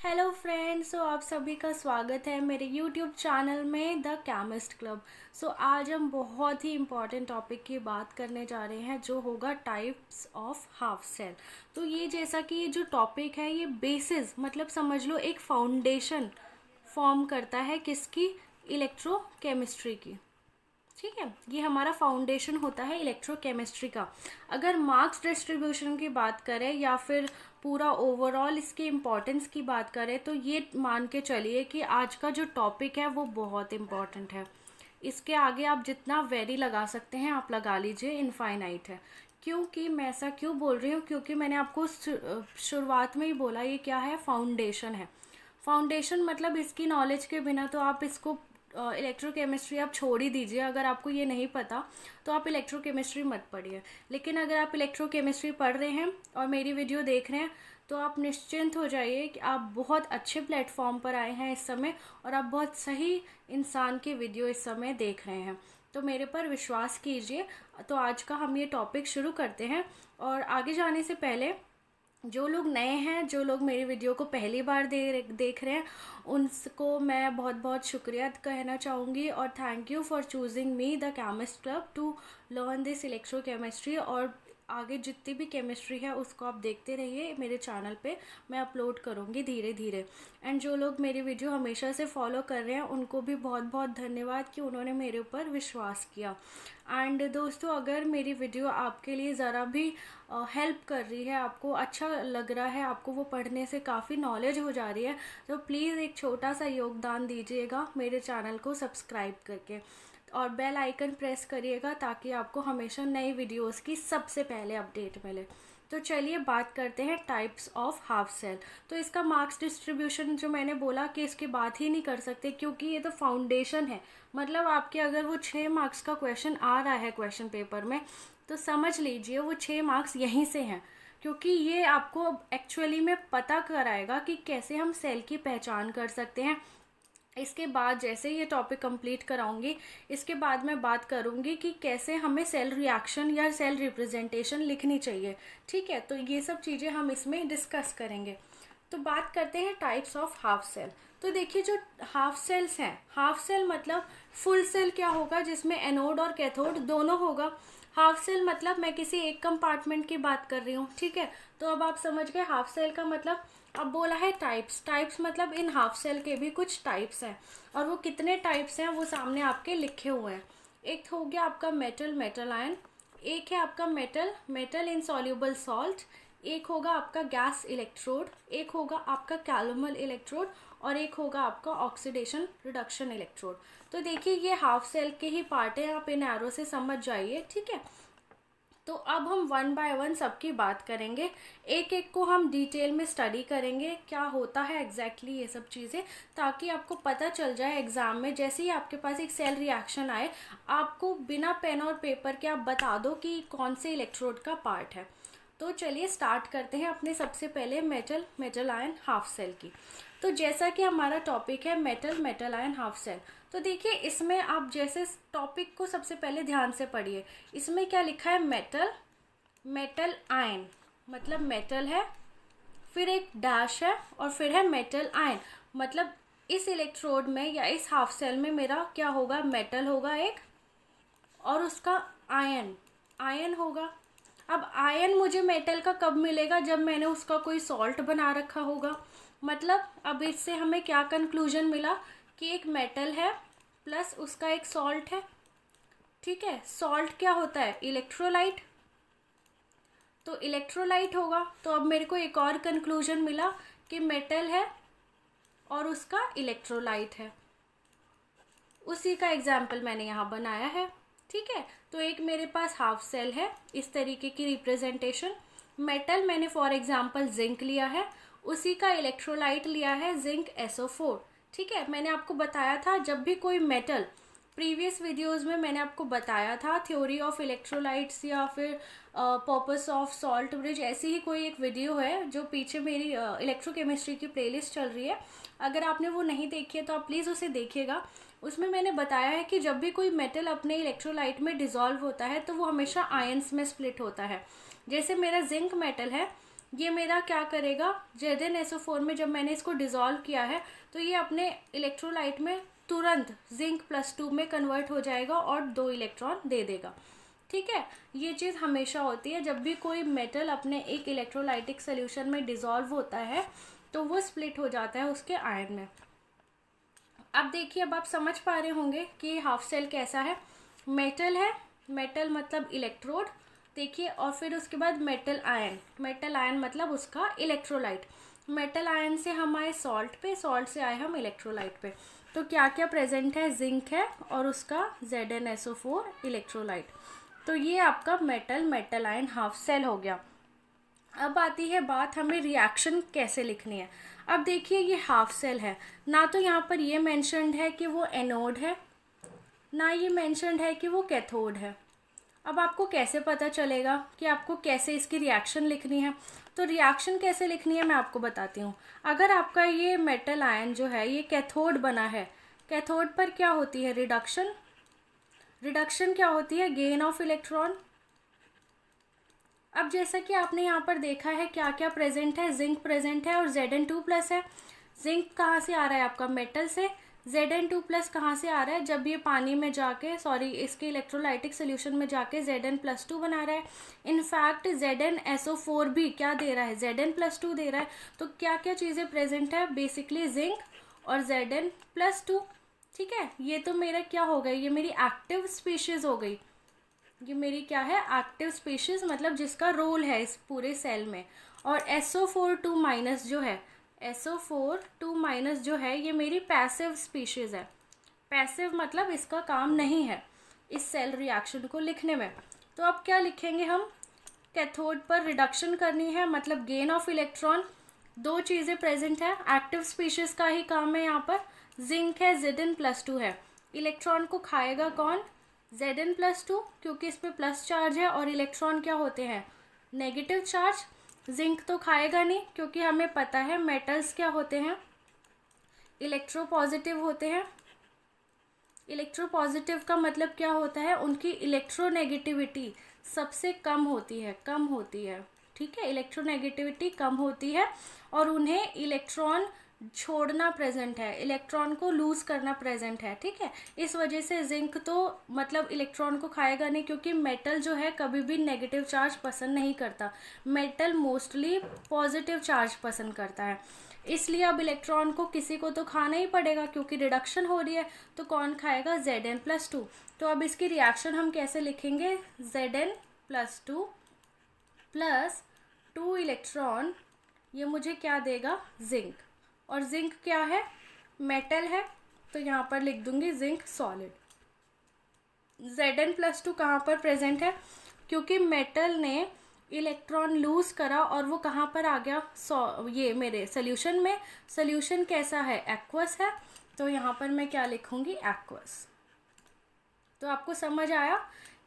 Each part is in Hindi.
हेलो फ्रेंड्स, आप सभी का स्वागत है मेरे यूट्यूब चैनल में द केमिस्ट क्लब। आज हम बहुत ही इम्पॉर्टेंट टॉपिक की बात करने जा रहे हैं जो होगा टाइप्स ऑफ हाफ सेल। तो ये जैसा कि ये जो टॉपिक है ये बेसिस मतलब समझ लो एक फाउंडेशन फॉर्म करता है किसकी, इलेक्ट्रोकेमिस्ट्री की। ठीक है, ये हमारा फाउंडेशन होता है इलेक्ट्रोकेमिस्ट्री का। अगर मार्क्स डिस्ट्रीब्यूशन की बात करें या फिर पूरा ओवरऑल इसके इम्पोर्टेंस की बात करें तो ये मान के चलिए कि आज का जो टॉपिक है वो बहुत इम्पॉर्टेंट है। इसके आगे आप जितना वेरी लगा सकते हैं आप लगा लीजिए, इनफाइनाइट है। क्योंकि मैं ऐसा क्यों बोल रही हूँ, क्योंकि मैंने आपको शुरुआत में ही बोला ये क्या है, फाउंडेशन है। फाउंडेशन मतलब इसकी नॉलेज के बिना तो आप इसको इलेक्ट्रोकेमिस्ट्री आप छोड़ ही दीजिए। अगर आपको ये नहीं पता तो आप इलेक्ट्रोकेमिस्ट्री मत पढ़िए। लेकिन अगर आप इलेक्ट्रोकेमिस्ट्री पढ़ रहे हैं और मेरी वीडियो देख रहे हैं तो आप निश्चिंत हो जाइए कि आप बहुत अच्छे प्लेटफॉर्म पर आए हैं इस समय और आप बहुत सही इंसान की वीडियो इस समय देख रहे हैं। तो मेरे पर विश्वास कीजिए। तो आज का हम ये टॉपिक शुरू करते हैं। और आगे जाने से पहले जो लोग नए हैं, जो लोग मेरी वीडियो को पहली बार देख रहे हैं, उनको मैं बहुत बहुत शुक्रिया कहना चाहूँगी और thank you for choosing me the chemist club to learn this electrochemistry. और आगे जितनी भी केमिस्ट्री है उसको आप देखते रहिए, मेरे चैनल पे मैं अपलोड करूँगी धीरे धीरे। एंड जो लोग मेरी वीडियो हमेशा से फॉलो कर रहे हैं उनको भी बहुत बहुत धन्यवाद कि उन्होंने मेरे ऊपर विश्वास किया। एंड दोस्तों, अगर मेरी वीडियो आपके लिए ज़रा भी हेल्प कर रही है, आपको अच्छा लग रहा है, आपको वो पढ़ने से काफ़ी नॉलेज हो जा रही है, तो प्लीज़ एक छोटा सा योगदान दीजिएगा मेरे चैनल को सब्सक्राइब करके और बेल आइकन प्रेस करिएगा ताकि आपको हमेशा नई वीडियोस की सबसे पहले अपडेट मिले। तो चलिए बात करते हैं टाइप्स ऑफ हाफ सेल। तो इसका मार्क्स डिस्ट्रीब्यूशन जो मैंने बोला कि इसकी बात ही नहीं कर सकते क्योंकि ये तो फाउंडेशन है। मतलब आपके अगर वो 6 मार्क्स का क्वेश्चन आ रहा है क्वेश्चन पेपर में तो समझ लीजिए वो 6 मार्क्स यहीं से हैं, क्योंकि ये आपको एक्चुअली में पता कराएगा कि कैसे हम सेल की पहचान कर सकते हैं। इसके बाद जैसे ये टॉपिक कंप्लीट कराऊंगी इसके बाद मैं बात करूंगी कि कैसे हमें सेल रिएक्शन या सेल रिप्रेजेंटेशन लिखनी चाहिए। ठीक है, तो ये सब चीज़ें हम इसमें डिस्कस करेंगे। तो बात करते हैं टाइप्स ऑफ हाफ सेल। तो देखिए जो हाफ सेल्स हैं, हाफ सेल मतलब फुल सेल क्या होगा जिसमें एनोड और कैथोड दोनों होगा। हाफ सेल मतलब मैं किसी एक कंपार्टमेंट की बात कर रही हूँ। ठीक है, तो अब आप समझ गए हाफ सेल का मतलब। अब बोला है टाइप्स, टाइप्स मतलब इन हाफ सेल के भी कुछ टाइप्स हैं और वो कितने टाइप्स हैं वो सामने आपके लिखे हुए हैं। एक हो गया आपका मेटल, मेटल आयन। एक है आपका मेटल, मेटल इनसॉल्युबल सॉल्ट। एक होगा आपका गैस इलेक्ट्रोड। एक होगा आपका कैलोमल इलेक्ट्रोड और एक होगा आपका ऑक्सीडेशन रिडक्शन इलेक्ट्रोड। तो देखिए ये हाफ सेल के ही पार्ट है, आप इन एरो से समझ जाइए। ठीक है, तो अब हम वन बाय वन सबकी बात करेंगे, एक एक को हम डिटेल में स्टडी करेंगे क्या होता है एग्जैक्टली ये सब चीज़ें, ताकि आपको पता चल जाए एग्जाम में जैसे ही आपके पास एक सेल रिएक्शन आए आपको बिना पेन और पेपर के आप बता दो कि कौन से इलेक्ट्रोड का पार्ट है। तो चलिए स्टार्ट करते हैं अपने सबसे पहले metal, metal ion half cell की। तो जैसा कि हमारा टॉपिक है metal, metal ion half cell, तो देखिए इसमें आप जैसे टॉपिक को सबसे पहले ध्यान से पढ़िए। इसमें क्या लिखा है, मेटल, मेटल आयन मतलब मेटल है, फिर एक डैश है और फिर है मेटल आयन। मतलब इस इलेक्ट्रोड में या इस हाफ सेल में मेरा क्या होगा, मेटल होगा एक और उसका आयन, आयन होगा। अब आयन मुझे मेटल का कब मिलेगा, जब मैंने उसका कोई सॉल्ट बना रखा होगा। मतलब अब इससे हमें क्या कंक्लूजन मिला कि एक मेटल है प्लस उसका एक सॉल्ट है। ठीक है, सॉल्ट क्या होता है, इलेक्ट्रोलाइट। तो इलेक्ट्रोलाइट होगा। तो अब मेरे को एक और कंक्लूजन मिला कि मेटल है और उसका इलेक्ट्रोलाइट है। उसी का एग्जाम्पल मैंने यहाँ बनाया है। ठीक है, तो एक मेरे पास हाफ सेल है, इस तरीके की रिप्रेजेंटेशन। मेटल मैंने फॉर एग्जांपल जिंक लिया है, उसी का इलेक्ट्रोलाइट लिया है जिंक SO4। ठीक है, मैंने आपको बताया था जब भी कोई मेटल, प्रीवियस वीडियोस में मैंने आपको बताया था थ्योरी ऑफ इलेक्ट्रोलाइट्स या फिर पर्पस ऑफ सॉल्ट ब्रिज, ऐसी ही कोई एक वीडियो है जो पीछे मेरी इलेक्ट्रोकेमिस्ट्री की प्लेलिस्ट चल रही है। अगर आपने वो नहीं देखी है तो आप प्लीज़ उसे देखिएगा। उसमें मैंने बताया है कि जब भी कोई मेटल अपने इलेक्ट्रोलाइट में डिसॉल्व होता है तो वो हमेशा आयंस में स्प्लिट होता है। जैसे मेरा जिंक मेटल है ये मेरा क्या करेगा, ZnSO4 में जब मैंने इसको डिज़ोल्व किया है तो ये अपने इलेक्ट्रोलाइट में तुरंत Zn+2 में कन्वर्ट हो जाएगा और 2 इलेक्ट्रॉन दे देगा। ठीक है, ये चीज़ हमेशा होती है जब भी कोई मेटल अपने एक इलेक्ट्रोलाइटिक सोल्यूशन में डिज़ोल्व होता है तो वो स्प्लिट हो जाता है उसके आयन में। अब देखिए, अब आप समझ पा रहे होंगे कि हाफ सेल कैसा है। मेटल है, मेटल मतलब इलेक्ट्रोड, देखिए, और फिर उसके बाद मेटल आयन, मेटल आयन मतलब उसका इलेक्ट्रोलाइट। मेटल आयन से हम आए सॉल्ट पे, सॉल्ट से आए हम इलेक्ट्रोलाइट पे। तो क्या क्या प्रेजेंट है, जिंक है और उसका ZnSO4 इलेक्ट्रोलाइट। तो ये आपका मेटल आयन हाफ सेल हो गया। अब आती है बात हमें रिएक्शन कैसे लिखनी है। अब देखिए, ये हाफ सेल है, ना तो यहाँ पर ये मेंशन्ड है कि वो एनोड है, ना ये मेंशन्ड है कि वो कैथोड है। अब आपको कैसे पता चलेगा कि आपको कैसे इसकी रिएक्शन लिखनी है? तो रिएक्शन कैसे लिखनी है मैं आपको बताती हूँ। अगर आपका ये मेटल आयन जो है ये कैथोड बना है, कैथोड पर क्या होती है, रिडक्शन। रिडक्शन क्या होती है, गेन ऑफ इलेक्ट्रॉन। अब जैसा कि आपने यहाँ पर देखा है क्या क्या प्रेजेंट है, जिंक प्रेजेंट है और Zn2+ है। जिंक कहाँ से आ रहा है आपका, मेटल से। Zn2+ कहाँ से आ रहा है, जब ये पानी में जाके, सॉरी, इसके इलेक्ट्रोलाइटिक सोल्यूशन में जाके Zn+2 बना रहा है। इनफैक्ट ZnSO4 भी क्या दे रहा है, Zn+2 दे रहा है। तो क्या क्या चीज़ें प्रेजेंट है, बेसिकली जिंक और Zn+2। ठीक है, ये तो मेरा क्या हो गई, ये मेरी एक्टिव स्पीशीज हो गई। ये मेरी क्या है, एक्टिव स्पीशीज, मतलब जिसका रोल है इस पूरे सेल में। और SO4 2- जो है, SO4 2- जो है, ये मेरी पैसिव स्पीशीज है। पैसिव मतलब इसका काम नहीं है इस सेल रिएक्शन को लिखने में। तो अब क्या लिखेंगे हम, कैथोड पर रिडक्शन करनी है, मतलब गेन ऑफ इलेक्ट्रॉन। दो चीज़ें प्रेजेंट है, एक्टिव स्पीशीज का ही काम है यहाँ पर। जिंक है, Zn+2 है, इलेक्ट्रॉन को खाएगा कौन, Zn+2, क्योंकि इस पर प्लस चार्ज है और इलेक्ट्रॉन क्या होते हैं, नेगेटिव चार्ज। जिंक तो खाएगा नहीं, क्योंकि हमें पता है मेटल्स क्या होते हैं, इलेक्ट्रोपॉजिटिव होते हैं। इलेक्ट्रोपॉजिटिव का मतलब क्या होता है, उनकी इलेक्ट्रोनेगेटिविटी सबसे कम होती है, कम होती है। ठीक है, इलेक्ट्रोनेगेटिविटी कम होती है और उन्हें इलेक्ट्रॉन छोड़ना प्रेजेंट है, इलेक्ट्रॉन को लूज करना प्रेजेंट है। ठीक है, इस वजह से जिंक तो मतलब इलेक्ट्रॉन को खाएगा नहीं, क्योंकि मेटल जो है कभी भी नेगेटिव चार्ज पसंद नहीं करता, मेटल मोस्टली पॉजिटिव चार्ज पसंद करता है। इसलिए अब इलेक्ट्रॉन को किसी को तो खाना ही पड़ेगा, क्योंकि रिडक्शन हो रही है। तो कौन खाएगा, Zn+2। तो अब इसकी रिएक्शन हम कैसे लिखेंगे, Zn+2 प्लस 2 इलेक्ट्रॉन, ये मुझे क्या देगा, जिंक। और जिंक क्या है, मेटल है, तो यहाँ पर लिख दूंगी जिंक सॉलिड। Zn+2 कहाँ पर प्रेजेंट है, क्योंकि मेटल ने इलेक्ट्रॉन लूज करा और वो कहाँ पर आ गया, ये मेरे सोल्यूशन में। सोल्यूशन कैसा है, एक्वस है, तो यहाँ पर मैं क्या लिखूंगी, एक्वस। तो आपको समझ आया,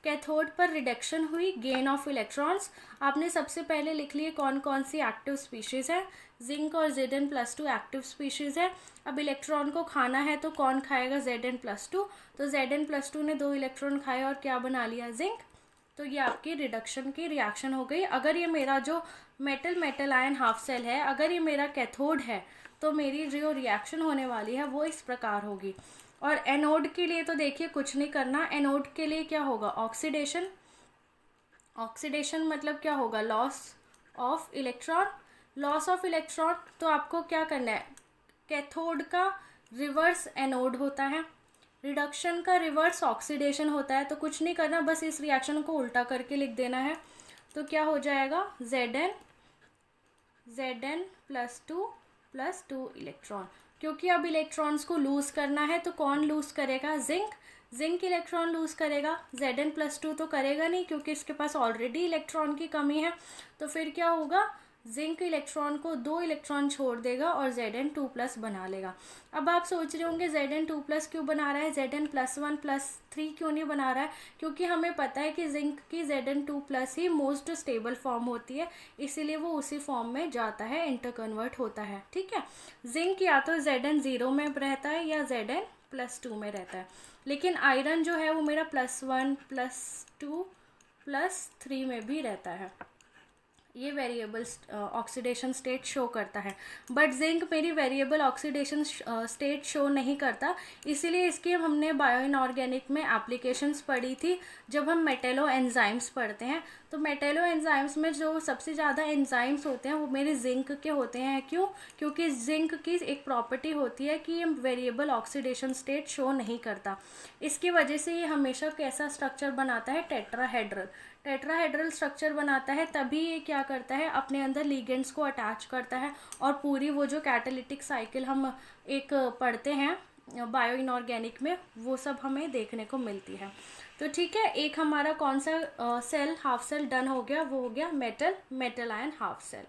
कैथोड पर रिडक्शन हुई, गेन ऑफ इलेक्ट्रॉन्स। आपने सबसे पहले लिख लिए कौन कौन सी एक्टिव स्पीशीज है, जिंक और Zn+2 एक्टिव स्पीशीज है। अब इलेक्ट्रॉन को खाना है तो कौन खाएगा, Zn+2। तो Zn+2 ने 2 इलेक्ट्रॉन खाए और क्या बना लिया, जिंक। तो ये आपकी रिडक्शन की रिएक्शन हो गई। अगर ये मेरा जो मेटल आयन हाफ सेल है, अगर ये मेरा कैथोड है, तो मेरी जो रिएक्शन होने वाली है वो इस प्रकार होगी। और एनोड के लिए तो देखिए कुछ नहीं करना, एनोड के लिए क्या होगा, ऑक्सीडेशन। ऑक्सीडेशन मतलब क्या होगा, loss of electron. Loss of electron, तो आपको क्या करना है, कैथोड का रिवर्स एनोड होता है, रिडक्शन का रिवर्स ऑक्सीडेशन होता है। तो कुछ नहीं करना, बस इस रिएक्शन को उल्टा करके लिख देना है। तो क्या हो जाएगा, Zn+2 प्लस 2 इलेक्ट्रॉन। क्योंकि अब इलेक्ट्रॉन्स को लूज करना है तो कौन लूज करेगा, जिंक। जिंक इलेक्ट्रॉन लूज करेगा, Zn+2 तो करेगा नहीं, क्योंकि इसके पास ऑलरेडी इलेक्ट्रॉन की कमी है। तो फिर क्या होगा, जिंक इलेक्ट्रॉन को 2 इलेक्ट्रॉन छोड़ देगा और Zn2+ बना लेगा। अब आप सोच रहे होंगे Zn2+ क्यों बना रहा है, Zn+1+3 क्यों नहीं बना रहा है, क्योंकि हमें पता है कि जिंक की Zn2+ ही मोस्ट स्टेबल फॉर्म होती है, इसीलिए वो उसी फॉर्म में जाता है, इंटरकन्वर्ट होता है। ठीक है, जिंक या तो Zn0 में रहता है या Zn+2 में रहता है, लेकिन आयरन जो है वो मेरा +1 +2 +3 में भी रहता है। ये वेरिएबल ऑक्सीडेशन स्टेट शो करता है, बट जिंक मेरी वेरिएबल ऑक्सीडेशन स्टेट शो नहीं करता। इसीलिए इसकी हमने बायो इनऑर्गेनिक में एप्लीकेशंस पढ़ी थी जब हम मेटेलो एंजाइम्स पढ़ते हैं। तो मेटेलो एंजाइम्स में जो सबसे ज़्यादा एंजाइम्स होते हैं वो मेरे जिंक के होते हैं। क्यों? क्योंकि जिंक की एक प्रॉपर्टी होती है कि ये वेरिएबल ऑक्सीडेशन स्टेट शो नहीं करता। इसकी वजह से ये हमेशा कैसा स्ट्रक्चर बनाता है? टेट्राहेड्रल। टेट्राहेड्रल स्ट्रक्चर बनाता है, तभी ये क्या करता है, अपने अंदर लिगेंड्स को अटैच करता है और पूरी वो जो कैटालिटिक साइकिल हम एक पढ़ते हैं बायो इनऑर्गेनिक में, वो सब हमें देखने को मिलती है। तो ठीक है, एक हमारा कौन सा सेल, हाफ सेल डन हो गया, वो हो गया मेटल आयन हाफ सेल।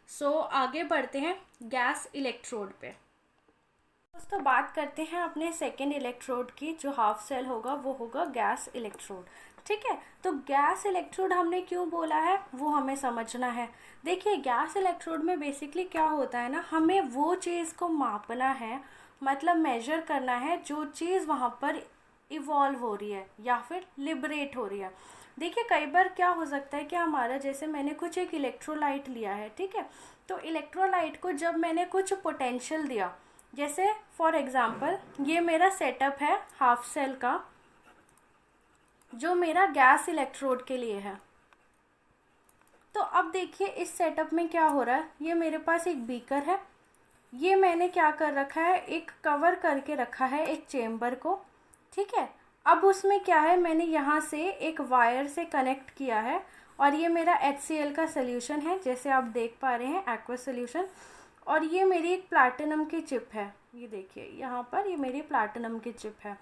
सो आगे बढ़ते हैं गैस इलेक्ट्रोड पे। दोस्तों बात करते हैं अपने सेकेंड इलेक्ट्रोड की, जो हाफ सेल होगा वो होगा गैस इलेक्ट्रोड। ठीक है, तो गैस इलेक्ट्रोड हमने क्यों बोला है वो हमें समझना है। देखिए गैस इलेक्ट्रोड में बेसिकली क्या होता है ना, हमें वो चीज़ को मापना है, मतलब मेजर करना है जो चीज़ वहाँ पर इवॉल्व हो रही है या फिर लिबरेट हो रही है। देखिए कई बार क्या हो सकता है कि हमारा, जैसे मैंने कुछ एक इलेक्ट्रोलाइट लिया है, ठीक है, तो इलेक्ट्रोलाइट को जब मैंने कुछ पोटेंशियल दिया, जैसे फॉर एग्जांपल ये मेरा सेटअप है हाफ सेल का जो मेरा गैस इलेक्ट्रोड के लिए है। तो अब देखिए इस सेटअप में क्या हो रहा है, ये मेरे पास एक बीकर है, ये मैंने क्या कर रखा है, एक कवर करके रखा है एक चेम्बर को। ठीक है, अब उसमें क्या है, मैंने यहाँ से एक वायर से कनेक्ट किया है और ये मेरा HCl का सोल्यूशन है, जैसे आप देख पा रहे हैं एक्वस सोल्यूशन। और ये मेरी एक प्लैटिनम की चिप है, ये देखिए यहाँ पर ये मेरी प्लैटिनम की चिप है।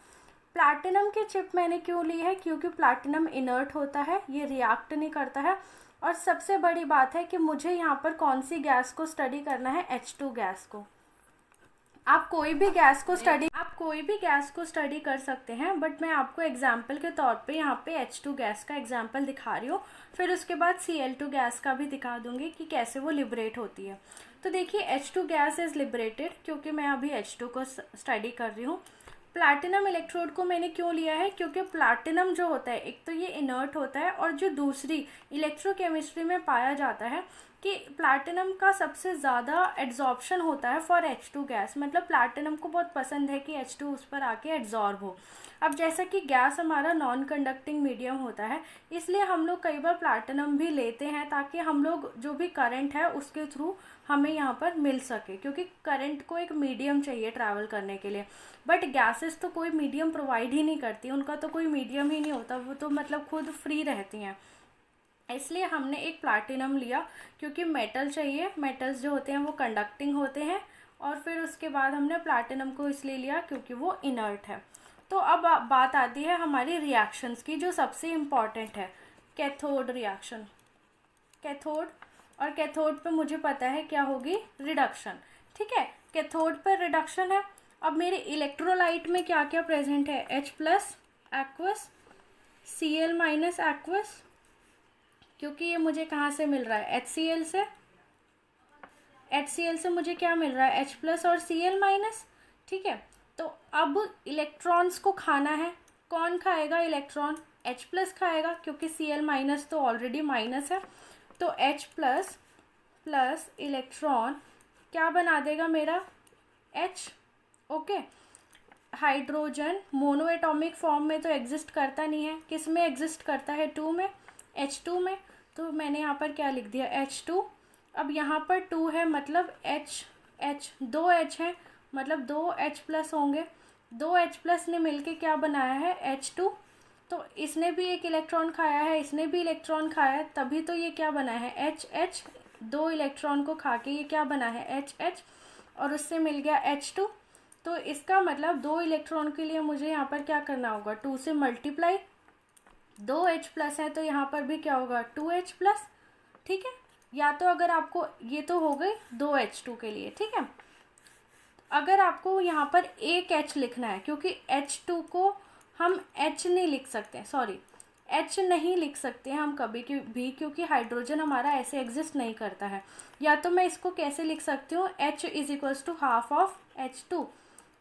प्लैटिनम की चिप मैंने क्यों ली है? क्योंकि प्लैटिनम इनर्ट होता है, ये रिएक्ट नहीं करता है। और सबसे बड़ी बात है कि मुझे यहाँ पर कौन सी गैस को स्टडी करना है, H2 गैस को। आप कोई भी गैस को स्टडी कर सकते हैं, बट मैं आपको एग्जाम्पल के तौर पे यहाँ पे H2 गैस का एग्जाम्पल दिखा रही हूँ, फिर उसके बाद Cl2 गैस का भी दिखा दूंगी कि कैसे वो लिबरेट होती है। तो देखिए H2 गैस इज़ लिबरेटेड, क्योंकि मैं अभी H2 को स्टडी कर रही हूँ। प्लैटिनम इलेक्ट्रोड को मैंने क्यों लिया है? क्योंकि प्लैटिनम जो होता है, एक तो ये इनर्ट होता है, और जो दूसरी इलेक्ट्रोकेमिस्ट्री में पाया जाता है कि प्लैटिनम का सबसे ज़्यादा एड्जॉर्प्शन होता है फॉर H2 गैस, मतलब प्लैटिनम को बहुत पसंद है कि H2 उस पर आके एड्जॉर्ब हो। अब जैसा कि गैस हमारा नॉन कंडक्टिंग मीडियम होता है, इसलिए हम लोग कई बार प्लैटिनम भी लेते हैं ताकि हम लोग जो भी करंट है उसके थ्रू हमें यहाँ पर मिल सके, क्योंकि करंट को एक मीडियम चाहिए ट्रैवल करने के लिए। बट गैसेस तो कोई मीडियम प्रोवाइड ही नहीं करती, उनका तो कोई मीडियम ही नहीं होता, वो तो मतलब खुद फ्री रहती हैं। इसलिए हमने एक प्लैटिनम लिया, क्योंकि मेटल चाहिए, मेटल्स जो होते हैं वो कंडक्टिंग होते हैं। और फिर उसके बाद हमने प्लैटिनम को इसलिए लिया क्योंकि वो इनर्ट है। तो अब बात आती है हमारी रिएक्शंस की, जो सबसे इम्पॉर्टेंट है, कैथोड रिएक्शन। कैथोड, और कैथोड पे मुझे पता है क्या होगी, रिडक्शन। ठीक है, कैथोड पर रिडक्शन है। अब मेरे इलेक्ट्रोलाइट में क्या क्या प्रेजेंट है, H+ एक्वस, Cl- एक्वस, क्योंकि ये मुझे कहाँ से मिल रहा है, HCl से। HCl से मुझे क्या मिल रहा है, H+ और Cl-। ठीक है, तो अब इलेक्ट्रॉन्स को खाना है, कौन खाएगा इलेक्ट्रॉन, H+ खाएगा, क्योंकि Cl- तो ऑलरेडी माइनस है। तो H+ प्लस इलेक्ट्रॉन क्या बना देगा मेरा, H। Okay, hydrogen mono atomic form में तो एग्जिस्ट करता नहीं है, किस में एग्जिस्ट करता है, 2 में, H2 में। तो मैंने यहाँ पर क्या लिख दिया, H2। अब यहाँ पर 2 है, मतलब H, 2 H है, मतलब 2 H+ होंगे। 2 H+ ने मिलके क्या बनाया है, H2। तो इसने भी एक इलेक्ट्रॉन खाया है, इसने भी इलेक्ट्रॉन खाया है, तभी तो ये क्या बना है, H। 2 इलेक्ट्रॉन को खा के ये क्या बना है, H, और उससे मिल गया H2। तो इसका मतलब 2 इलेक्ट्रॉन के लिए मुझे यहाँ पर क्या करना होगा, 2 से मल्टीप्लाई। 2 H+ है तो यहाँ पर भी क्या होगा, 2 H+। ठीक है, या तो अगर आपको, ये तो हो गई 2 H2 के लिए। ठीक है, अगर आपको यहाँ पर एक H लिखना है, क्योंकि H2 को हम H नहीं लिख सकते, सॉरी H नहीं लिख सकते हैं हम कभी भी, क्योंकि हाइड्रोजन हमारा ऐसे एग्जिस्ट नहीं करता है। या तो मैं इसको कैसे लिख सकती हूँ, H = half of H2।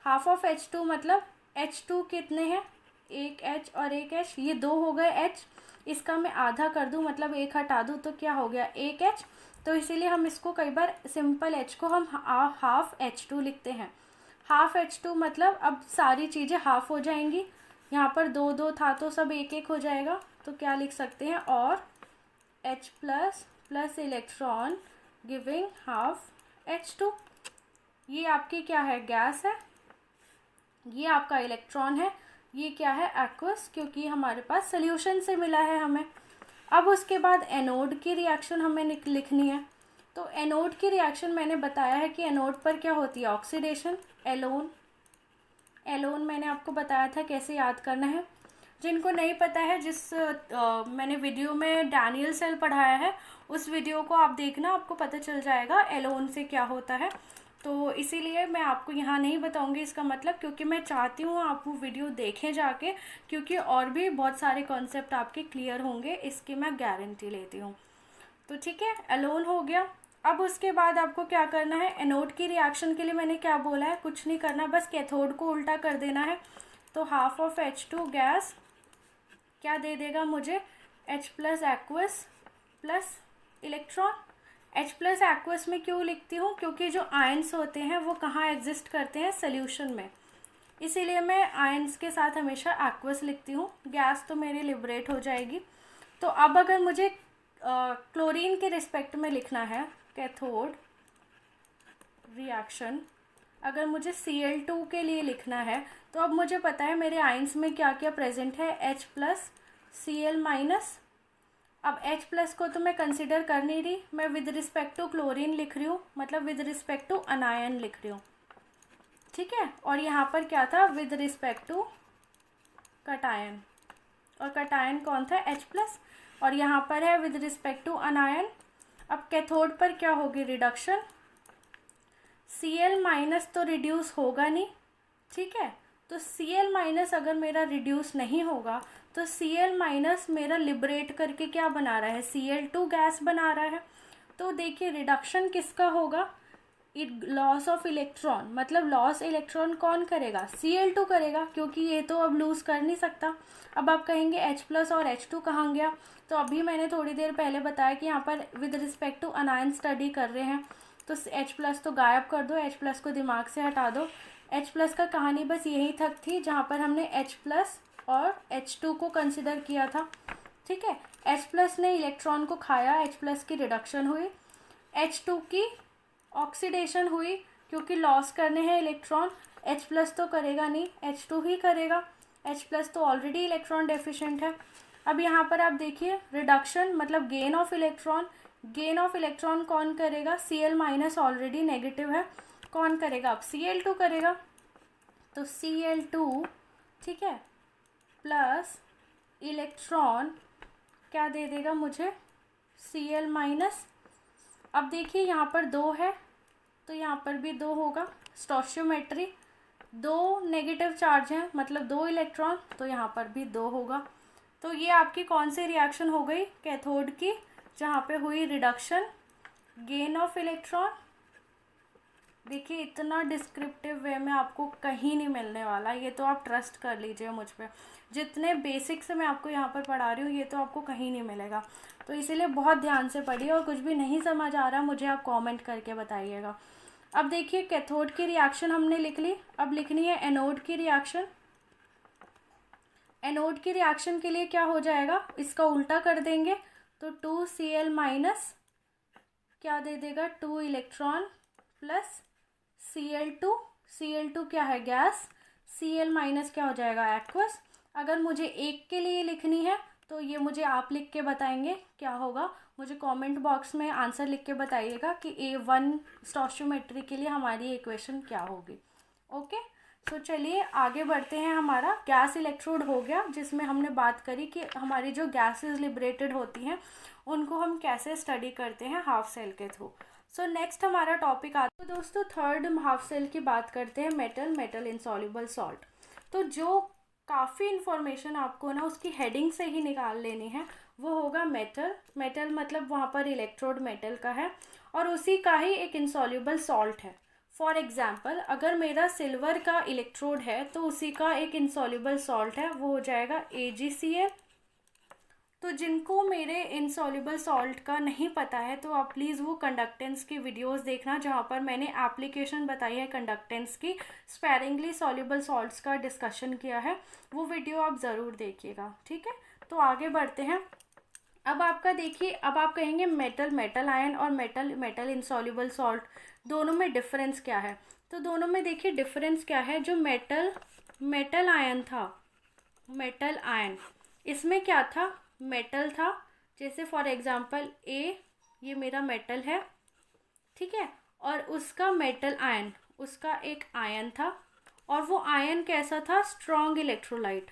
Half of H2 मतलब H2 कितने हैं, एक H और एक H, ये 2 हो गए H। इसका मैं आधा कर दूँ, मतलब 1 हटा दूँ, तो क्या हो गया, 1 H। तो इसीलिए हम इसको कई बार सिंपल H को हम हाफ H2 लिखते हैं। हाफ H2 मतलब अब सारी चीज़ें हाफ हो जाएंगी, यहाँ पर दो दो था तो सब एक एक हो जाएगा, तो क्या लिख सकते हैं, और H plus plus electron giving half H2। ये आपकी क्या है, गैस है, ये आपका इलेक्ट्रॉन है, ये क्या है, एक्वस, क्योंकि हमारे पास सोल्यूशन से मिला है हमें। अब उसके बाद एनोड की रिएक्शन हमें लिखनी है। तो एनोड की रिएक्शन मैंने बताया है कि एनोड पर क्या होती है, ऑक्सीडेशन, एलोन। एलोन मैंने आपको बताया था कैसे याद करना है। जिनको नहीं पता है, मैंने वीडियो में डैनियल सेल पढ़ाया है, उस वीडियो को आप देखना, आपको पता चल जाएगा एलोन से क्या होता है। तो इसीलिए मैं आपको यहाँ नहीं बताऊँगी इसका मतलब, क्योंकि मैं चाहती हूँ आप वो वीडियो देखें जाके, क्योंकि और भी बहुत सारे कॉन्सेप्ट आपके क्लियर होंगे, इसकी मैं गारंटी लेती हूँ। तो ठीक है, एलोन हो गया। अब उसके बाद आपको क्या करना है, एनोड की रिएक्शन के लिए मैंने क्या बोला है, कुछ नहीं करना, बस कैथोड को उल्टा कर देना है। तो हाफ ऑफ H2 गैस क्या दे देगा मुझे, H plus aqueous plus electron. H plus aqueous में क्यों लिखती हूँ, क्योंकि जो आयंस होते हैं वो कहाँ एग्जिस्ट करते हैं, सोल्यूशन में, इसीलिए मैं आयंस के साथ हमेशा एक्वस लिखती हूँ। गैस तो मेरी लिबरेट हो जाएगी। तो अब अगर मुझे क्लोरीन के रिस्पेक्ट में लिखना है कैथोड रिएक्शन, अगर मुझे Cl2 के लिए लिखना है, तो अब मुझे पता है मेरे आयंस में क्या क्या प्रेजेंट है, H प्लस Cl माइनस। अब H प्लस को तो मैं कंसिडर कर नहीं रही, मैं विद रिस्पेक्ट टू क्लोरीन लिख रही हूँ, मतलब विद रिस्पेक्ट टू अनायन लिख रही हूँ, ठीक है। और यहाँ पर क्या था, विद रिस्पेक्ट टू कटायन, और कटायन कौन था, H प्लस, और यहाँ पर है विद रिस्पेक्ट टू अनायन। अब कैथोड पर क्या होगी, रिडक्शन, Cl माइनस तो रिड्यूस होगा नहीं, ठीक है। तो Cl माइनस अगर मेरा रिड्यूस नहीं होगा, तो Cl माइनस मेरा लिबरेट करके क्या बना रहा है, Cl2 गैस बना रहा है। तो देखिए रिडक्शन किसका होगा, लॉस ऑफ इलेक्ट्रॉन, मतलब लॉस इलेक्ट्रॉन कौन करेगा, Cl2 करेगा, क्योंकि ये तो अब लूज़ कर नहीं सकता। अब आप कहेंगे H प्लस और H2 कहाँ गया, तो अभी मैंने थोड़ी देर पहले बताया कि यहाँ पर with respect to anion study कर रहे हैं, तो H प्लस तो गायब कर दो, H प्लस को दिमाग से हटा दो। H प्लस का कहानी बस यही तक थी, जहाँ पर हमने H प्लस और H2 को कंसिडर किया था, ठीक है। H प्लस ने इलेक्ट्रॉन को खाया, H प्लस की रिडक्शन हुई, H2 की ऑक्सीडेशन हुई, क्योंकि लॉस करने हैं इलेक्ट्रॉन, H प्लस तो करेगा नहीं, H2 ही करेगा, H प्लस तो ऑलरेडी इलेक्ट्रॉन डेफिशिएंट है। अब यहाँ पर आप देखिए रिडक्शन मतलब gain of electron, gain of electron कौन करेगा, Cl माइनस ऑलरेडी नेगेटिव है, कौन करेगा, अब Cl2 करेगा। तो Cl2, ठीक है, प्लस इलेक्ट्रॉन क्या दे देगा मुझे, Cl माइनस। अब देखिए यहाँ पर 2 है, तो यहाँ पर भी 2 होगा, स्टोशियोमेट्री, 2 नेगेटिव चार्ज हैं, मतलब 2 इलेक्ट्रॉन, तो यहाँ पर भी 2 होगा। तो ये आपकी कौन सी रिएक्शन हो गई, कैथोड की, जहाँ पे हुई रिडक्शन, गेन ऑफ इलेक्ट्रॉन। देखिए इतना डिस्क्रिप्टिव वे में आपको कहीं नहीं मिलने वाला, ये तो आप ट्रस्ट कर लीजिए मुझ पे, जितने बेसिक से मैं आपको यहाँ पर पढ़ा रही हूँ ये तो आपको कहीं नहीं मिलेगा। तो इसीलिए बहुत ध्यान से पढ़िए, और कुछ भी नहीं समझ आ रहा मुझे आप कमेंट करके बताइएगा। अब देखिए कैथोड की रिएक्शन हमने लिख ली, अब लिखनी है एनोड की रिएक्शन। एनोड की रिएक्शन के लिए क्या हो जाएगा, इसका उल्टा कर देंगे, तो 2Cl माइनस क्या दे देगा, 2 इलेक्ट्रॉन प्लस Cl2, Cl2 क्या है, गैस, Cl माइनस क्या हो जाएगा, एक्वस। अगर मुझे एक के लिए लिखनी है तो ये मुझे आप लिख के बताएंगे क्या होगा, मुझे कमेंट बॉक्स में आंसर लिख के बताइएगा कि A1 स्टोशियोमेट्री के लिए हमारी इक्वेशन क्या होगी। ओके, तो चलिए आगे बढ़ते हैं। हमारा गैस इलेक्ट्रोड हो गया, जिसमें हमने बात करी कि हमारी जो गैसेस लिबरेटेड होती हैं उनको हम कैसे स्टडी करते हैं हाफ सेल के थ्रू। सो नेक्स्ट हमारा टॉपिक आता है दोस्तों, थर्ड हाफ सेल की बात करते हैं, मेटल इनसॉल्युबल सॉल्ट। तो जो काफ़ी इन्फॉर्मेशन आपको ना उसकी हेडिंग से ही निकाल लेनी है, वो होगा मेटल मतलब वहाँ पर इलेक्ट्रोड मेटल का है, और उसी का ही एक इनसॉल्युबल सॉल्ट है। फॉर एग्जाम्पल अगर मेरा सिल्वर का इलेक्ट्रोड है तो उसी का एक इनसॉल्युबल सॉल्ट है, वो हो जाएगा AgCl, तो जिनको मेरे इनसॉल्युबल सॉल्ट का नहीं पता है तो आप प्लीज़ वो कंडक्टेंस की वीडियोस देखना, जहाँ पर मैंने एप्लीकेशन बताई है कंडक्टेंस की, स्पेरिंगली सॉल्युबल सॉल्ट्स का डिस्कशन किया है, वो वीडियो आप ज़रूर देखिएगा, ठीक है। तो आगे बढ़ते हैं। अब आपका देखिए, अब आप कहेंगे मेटल मेटल आयन और मेटल मेटल इनसॉल्युबल सॉल्ट, दोनों में डिफरेंस क्या है। तो दोनों में देखिए डिफरेंस क्या है। जो मेटल मेटल आयन था, मेटल आयन, इसमें क्या था, मेटल था। जैसे फॉर एग्जांपल ए, ये मेरा मेटल है, ठीक है, और उसका मेटल आयन, उसका एक आयन था, और वो आयन कैसा था, स्ट्रॉन्ग इलेक्ट्रोलाइट,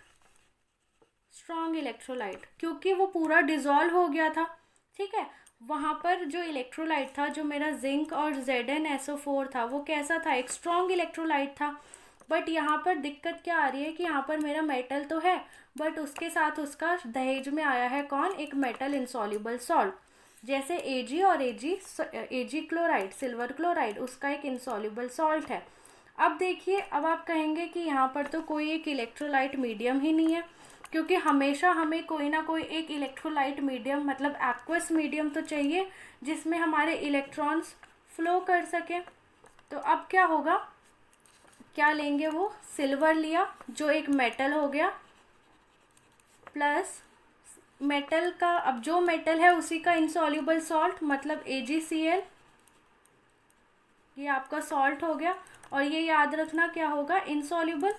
स्ट्रॉन्ग इलेक्ट्रोलाइट, क्योंकि वो पूरा डिजॉल्व हो गया था, ठीक है। वहाँ पर जो इलेक्ट्रोलाइट था, जो मेरा जिंक और ZnSO4 था, वो कैसा था, एक स्ट्रॉन्ग इलेक्ट्रोलाइट था। बट यहाँ पर दिक्कत क्या आ रही है कि यहाँ पर मेरा मेटल तो है, बट उसके साथ उसका दहेज में आया है कौन, एक मेटल इनसॉल्युबल सॉल्ट, जैसे Ag और Ag क्लोराइड, सिल्वर क्लोराइड, उसका एक इनसॉल्युबल सॉल्ट है। अब देखिए, अब आप कहेंगे कि यहाँ पर तो कोई एक इलेक्ट्रोलाइट मीडियम ही नहीं है, क्योंकि हमेशा हमें कोई ना कोई एक इलेक्ट्रोलाइट मीडियम, मतलब एक्वस मीडियम तो चाहिए जिसमें हमारे इलेक्ट्रॉन्स फ्लो कर सके। तो अब क्या होगा, क्या लेंगे, वो सिल्वर लिया जो एक मेटल हो गया, प्लस मेटल का, अब जो मेटल है उसी का इनसॉल्युबल सॉल्ट, मतलब AgCl, ये आपका सॉल्ट हो गया। और ये याद रखना क्या होगा, इनसॉल्युबल,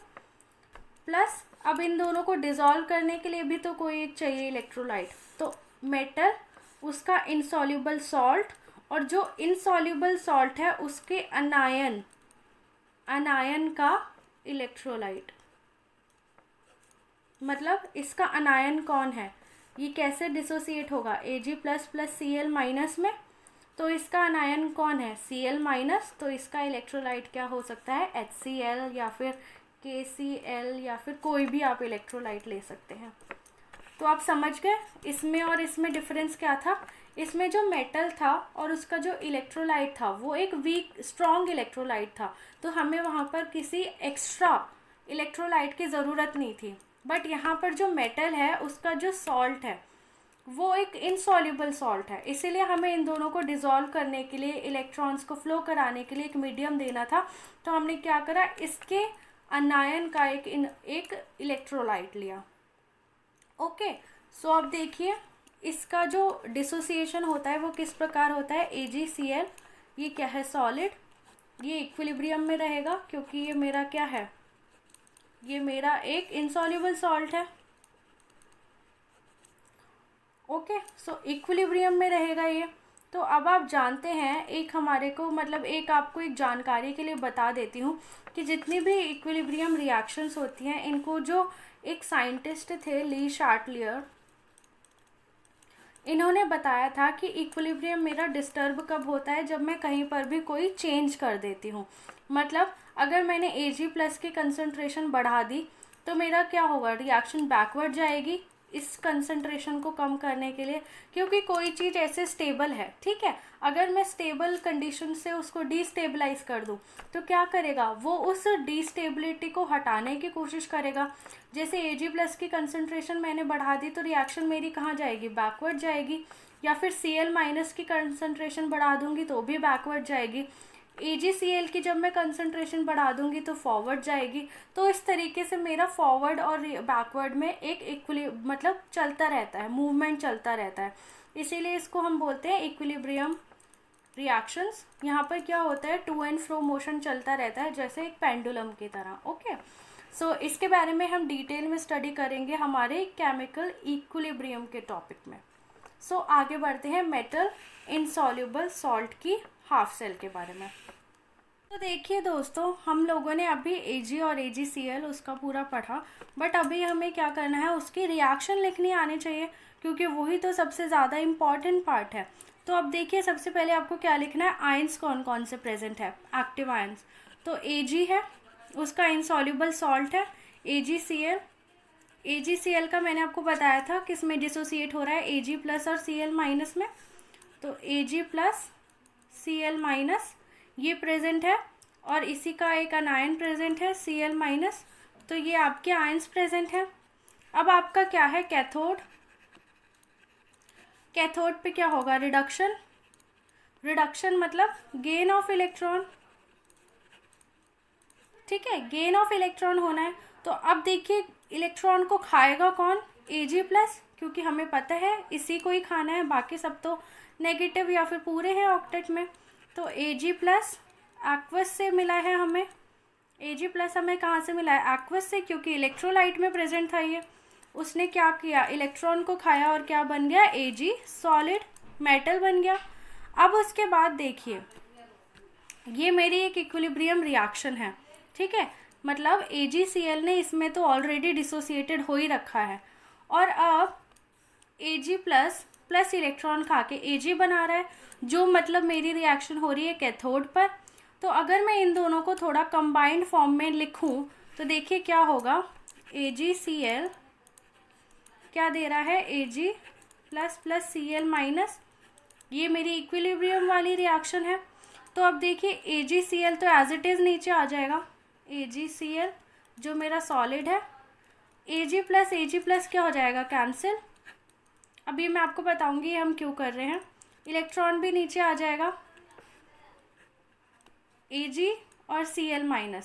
प्लस अब इन दोनों को डिसॉल्व करने के लिए भी तो कोई एक चाहिए इलेक्ट्रोलाइट, तो मेटल, उसका इनसॉल्युबल सॉल्ट, और जो इनसॉल्युबल सॉल्ट है उसके अनायन, अनायन का इलेक्ट्रोलाइट, मतलब इसका अनायन कौन है, ये कैसे डिसोसिएट होगा, Ag plus plus Cl minus में, तो इसका अनायन कौन है, Cl माइनस, तो इसका इलेक्ट्रोलाइट क्या हो सकता है, HCl या फिर KCl, या फिर कोई भी आप इलेक्ट्रोलाइट ले सकते हैं। तो आप समझ गए इसमें और इसमें डिफरेंस क्या था। इसमें जो मेटल था और उसका जो इलेक्ट्रोलाइट था वो एक वीक स्ट्रॉन्ग इलेक्ट्रोलाइट था, तो हमें वहाँ पर किसी एक्स्ट्रा इलेक्ट्रोलाइट की ज़रूरत नहीं थी। बट यहाँ पर जो मेटल है उसका जो सॉल्ट है वो एक इनसॉल्युबल सॉल्ट है, इसीलिए हमें इन दोनों को डिसॉल्व करने के लिए, इलेक्ट्रॉन्स को फ्लो कराने के लिए एक मीडियम देना था। तो हमने क्या करा, इसके अनायन का एक इलेक्ट्रोलाइट लिया। ओके, सो अब देखिए इसका जो डिसोसिएशन होता है वो किस प्रकार होता है, AgCl, ये क्या है, सॉलिड, ये इक्विलिब्रियम में रहेगा क्योंकि ये मेरा क्या है, ये मेरा एक इनसॉल्युबल सॉल्ट है। ओके, सो इक्विलिब्रियम में रहेगा ये। तो अब आप जानते हैं, एक हमारे को, मतलब एक आपको एक जानकारी के लिए बता देती हूँ कि जितनी भी इक्विलिब्रियम रिएक्शंस होती हैं, इनको जो एक साइंटिस्ट थे ली शार्टलियर, इन्होंने बताया था कि इक्विलिब्रियम मेरा डिस्टर्ब कब होता है, जब मैं कहीं पर भी कोई चेंज कर देती हूँ। मतलब अगर मैंने Ag प्लस की कंसंट्रेशन बढ़ा दी तो मेरा क्या होगा, रिएक्शन बैकवर्ड जाएगी इस कंसंट्रेशन को कम करने के लिए, क्योंकि कोई चीज़ ऐसे स्टेबल है, ठीक है, अगर मैं स्टेबल कंडीशन से उसको डीस्टेबलाइज कर दूँ तो क्या करेगा, वो उस डीस्टेबिलिटी को हटाने की कोशिश करेगा। जैसे Ag प्लस की कंसंट्रेशन मैंने बढ़ा दी तो रिएक्शन मेरी कहाँ जाएगी, बैकवर्ड जाएगी, या फिर Cl माइनस की कंसंट्रेशन बढ़ा दूंगी तो भी बैकवर्ड जाएगी। AgCl की जब मैं कंसंट्रेशन बढ़ा दूंगी तो फॉरवर्ड जाएगी। तो इस तरीके से मेरा फॉरवर्ड और बैकवर्ड में एक मतलब चलता रहता है, मूवमेंट चलता रहता है, इसीलिए इसको हम बोलते हैं इक्विलिब्रियम रिएक्शंस। यहाँ पर क्या होता है, टू एंड फ्रो मोशन चलता रहता है, जैसे एक पेंडुलम की तरह। ओके, सो इसके बारे में हम डिटेल में स्टडी करेंगे हमारे केमिकल इक्विलिब्रियम के टॉपिक में। सो आगे बढ़ते हैं मेटल इनसॉल्युबल सॉल्ट की हाफ सेल के बारे में। तो देखिए दोस्तों, हम लोगों ने अभी Ag और AgCl उसका पूरा पढ़ा, बट अभी हमें क्या करना है, उसकी रिएक्शन लिखनी आनी चाहिए, क्योंकि वही तो सबसे ज़्यादा इम्पॉर्टेंट पार्ट है। तो अब देखिए, सबसे पहले आपको क्या लिखना है, आयंस कौन कौन से प्रेजेंट है, एक्टिव आयंस। तो Ag है, उसका इनसॉल्युबल सॉल्ट है AgCl। AgCl का मैंने आपको बताया था किस में डिसोसिएट हो रहा है, Ag प्लस और Cl माइनस में, तो Ag प्लस Cl माइनस ये प्रेजेंट है, और इसी का एक अनायन प्रेजेंट है Cl माइनस, तो ये आपके आयंस प्रेजेंट है। अब आपका क्या है, कैथोड, कैथोड पे क्या होगा, रिडक्शन, रिडक्शन मतलब गेन ऑफ इलेक्ट्रॉन, ठीक है, गेन ऑफ इलेक्ट्रॉन होना है। तो अब देखिए इलेक्ट्रॉन को खाएगा कौन, Ag+, क्योंकि हमें पता है इसी को ही खाना है, बाकी सब तो नेगेटिव या फिर पूरे हैं ऑक्टेट में। तो Ag+ एक्वस से मिला है हमें, Ag+ हमें कहाँ से मिला है, एक्वस से, क्योंकि इलेक्ट्रोलाइट में प्रेजेंट था ये। उसने क्या किया, इलेक्ट्रॉन को खाया और क्या बन गया, Ag, सॉलिड मेटल बन गया। अब उसके बाद देखिए ये मेरी एक इक्विलिब्रियम रिएक्शन है, ठीक है, मतलब AgCl ने इसमें तो ऑलरेडी डिसोसिएटेड हो ही रखा है, और अब Ag+ प्लस इलेक्ट्रॉन खा के Ag बना रहा है, जो मतलब मेरी रिएक्शन हो रही है कैथोड पर। तो अगर मैं इन दोनों को थोड़ा कंबाइंड फॉर्म में लिखूं तो देखिए क्या होगा, AgCl क्या दे रहा है, Ag प्लस Cl-, ये मेरी इक्विलिब्रियम वाली रिएक्शन है। तो अब देखिए AgCl तो एज इट इज़ नीचे आ जाएगा, AgCl जो मेरा सॉलिड है, Ag+ क्या हो जाएगा, कैंसिल। अब ये मैं आपको बताऊंगी हम क्यों कर रहे हैं। इलेक्ट्रॉन भी नीचे आ जाएगा, Ag और Cl-,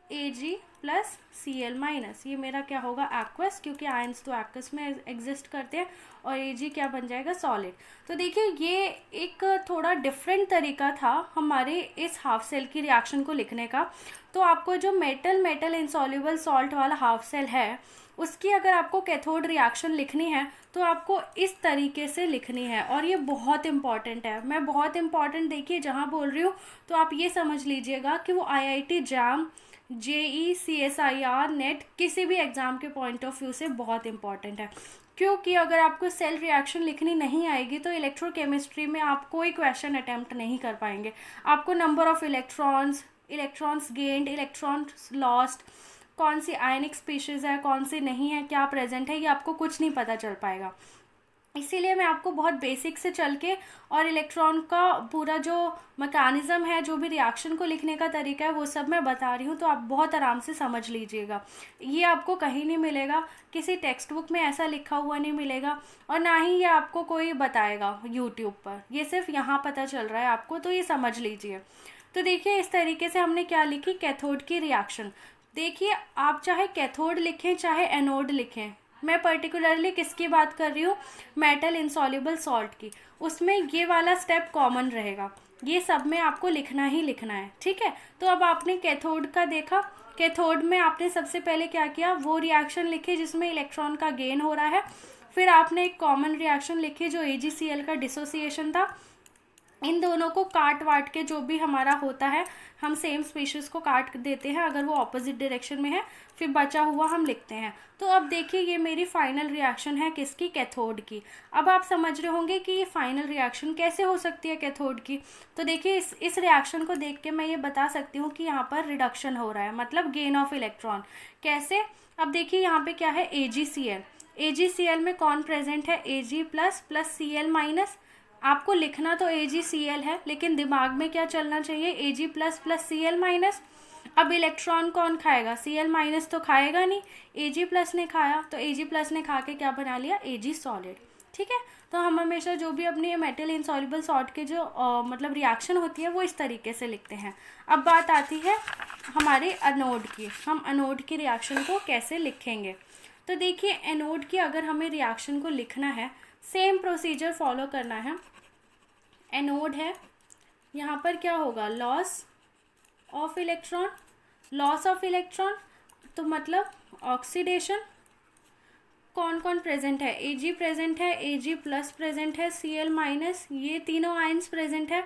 Ag+Cl-, ये मेरा क्या होगा, एक्वस, क्योंकि आयंस तो एक्वस में एग्जिस्ट करते हैं, और Ag क्या बन जाएगा, सॉलिड। तो देखिए ये एक थोड़ा डिफरेंट तरीका था हमारे इस हाफ सेल की रिएक्शन को लिखने का। तो आपको जो मेटल इंसॉल्युबल सॉल्ट वाला हाफ सेल है उसकी अगर आपको कैथोड रिएक्शन लिखनी है तो आपको इस तरीके से लिखनी है, और ये बहुत इंपॉर्टेंट है। मैं बहुत इंपॉर्टेंट देखिए जहाँ बोल रही हूँ तो आप ये समझ लीजिएगा कि वो IIT JAM, JEE, CSIR, net किसी भी एग्ज़ाम के पॉइंट ऑफ व्यू से बहुत इंपॉर्टेंट है, क्योंकि अगर आपको सेल रिएक्शन लिखनी नहीं आएगी तो इलेक्ट्रोकेमिस्ट्री में आप कोई क्वेश्चन अटैम्प्ट नहीं कर पाएंगे। आपको number of electrons gained, electrons lost, कौन सी आयनिक स्पीशीज़ है, कौन सी नहीं है, क्या प्रेजेंट है, ये आपको कुछ नहीं पता चल पाएगा। इसीलिए मैं आपको बहुत बेसिक से चल के और इलेक्ट्रॉन का पूरा जो मैकेनिज़्म है, जो भी रिएक्शन को लिखने का तरीका है, वो सब मैं बता रही हूँ, तो आप बहुत आराम से समझ लीजिएगा। ये आपको कहीं नहीं मिलेगा, किसी टेक्स्ट बुक में ऐसा लिखा हुआ नहीं मिलेगा, और ना ही ये आपको कोई बताएगा यूट्यूब पर, ये सिर्फ यहाँ पता चल रहा है आपको, तो ये समझ लीजिए। तो देखिए इस तरीके से हमने क्या लिखी, कैथोड की रिएक्शन। देखिए आप चाहे कैथोड लिखें चाहे एनोड लिखें, मैं पर्टिकुलरली किसकी बात कर रही हूँ, मेटल इंसॉल्युबल सॉल्ट की, उसमें ये वाला स्टेप कॉमन रहेगा, ये सब में आपको लिखना ही लिखना है, ठीक है। तो अब आपने कैथोड का देखा, कैथोड में आपने सबसे पहले क्या किया, वो रिएक्शन लिखी जिसमें इलेक्ट्रॉन का गेन हो रहा है, फिर आपने एक कॉमन रिएक्शन लिखी जो AgCl का डिसोसिएशन था। इन दोनों को काट वाट के जो भी हमारा होता है हम सेम स्पीशीज़ को काट देते हैं अगर वो ऑपोजिट डायरेक्शन में है, फिर बचा हुआ हम लिखते हैं। तो अब देखिए ये मेरी फाइनल रिएक्शन है किसकी, कैथोड की। अब आप समझ रहे होंगे कि ये फाइनल रिएक्शन कैसे हो सकती है कैथोड की। तो देखिए इस रिएक्शन को देख के मैं ये बता सकती हूँ कि यहाँ पर रिडक्शन हो रहा है, मतलब गेन ऑफ इलेक्ट्रॉन। कैसे, अब देखिए यहाँ पे क्या है, AgCl, AgCl में कौन प्रेजेंट है, Ag+ Cl-। आपको लिखना तो AgCl है, लेकिन दिमाग में क्या चलना चाहिए, Ag+ Cl-। अब इलेक्ट्रॉन कौन खाएगा, Cl- तो खाएगा नहीं, Ag+ ने खाया, तो Ag+ ने खा के क्या बना लिया, Ag सॉलिड, ठीक है। तो हम हमेशा जो भी अपनी मेटल इंसॉल्युबल सॉल्ट के जो मतलब रिएक्शन होती है वो इस तरीके से लिखते हैं। अब बात आती है हमारे एनोड की, हम एनोड की रिएक्शन को कैसे लिखेंगे। तो देखिए एनोड की अगर हमें रिएक्शन को लिखना है, सेम प्रोसीजर फॉलो करना है। एनोड है, यहाँ पर क्या होगा, loss of electron, loss of electron तो मतलब ऑक्सीडेशन। कौन कौन प्रेजेंट है, Ag प्रेजेंट है, Ag+ प्रेजेंट है, Cl-, ये तीनों आयंस प्रेजेंट है।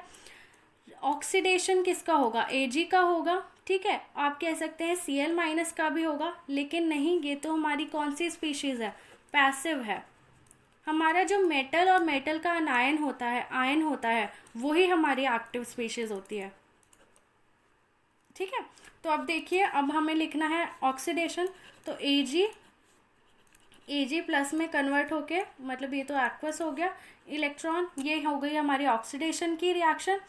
ऑक्सीडेशन किसका होगा, Ag का होगा, ठीक है। आप कह सकते हैं Cl- का भी होगा, लेकिन नहीं, ये तो हमारी कौन सी स्पीशीज़ है, पैसिव है। हमारा जो मेटल और मेटल का आयन होता है वही हमारी एक्टिव स्पीशीज होती है, ठीक है। तो अब देखिए अब हमें लिखना है ऑक्सीडेशन, तो Ag+ में कन्वर्ट होके, मतलब ये तो एक्वस हो गया, इलेक्ट्रॉन, ये हो गई हमारी ऑक्सीडेशन की रिएक्शन।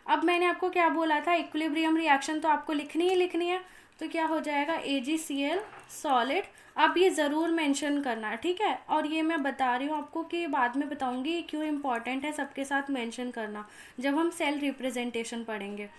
अब मैंने आपको क्या बोला था, इक्विलिब्रियम रिएक्शन तो आपको लिखनी ही लिखनी है, तो क्या हो जाएगा AgCl सॉलिड। अब ये ज़रूर मेंशन करना, ठीक है। और ये मैं बता रही हूँ आपको कि बाद में बताऊँगी ये क्यों इम्पॉर्टेंट है सबके साथ मेंशन करना, जब हम सेल रिप्रेजेंटेशन पढ़ेंगे।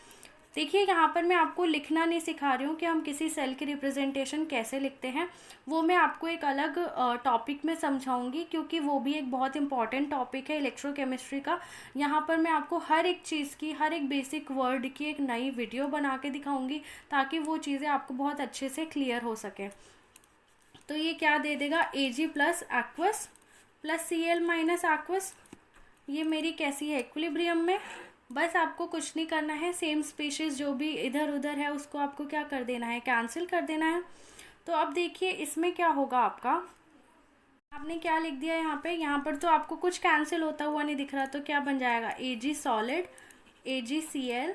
देखिए यहाँ पर मैं आपको लिखना नहीं सिखा रही हूँ कि हम किसी सेल की रिप्रेजेंटेशन कैसे लिखते हैं, वो मैं आपको एक अलग टॉपिक में समझाऊंगी, क्योंकि वो भी एक बहुत इंपॉर्टेंट टॉपिक है इलेक्ट्रोकेमिस्ट्री का। यहाँ पर मैं आपको हर एक चीज़ की, हर एक बेसिक वर्ड की एक नई वीडियो बना के दिखाऊंगी, ताकि वो चीज़ें आपको बहुत अच्छे से क्लियर हो सके। तो ये क्या दे देगा, Ag plus aqueous plus Cl minus aqueous. ये मेरी कैसी है, इक्विलिब्रियम में। बस आपको कुछ नहीं करना है, सेम स्पीशीज़ जो भी इधर उधर है उसको आपको क्या कर देना है, कैंसिल कर देना है। तो अब देखिए इसमें क्या होगा आपका, आपने क्या लिख दिया यहाँ पे, यहाँ पर तो आपको कुछ कैंसिल होता हुआ नहीं दिख रहा, तो क्या बन जाएगा, Ag solid, AgCl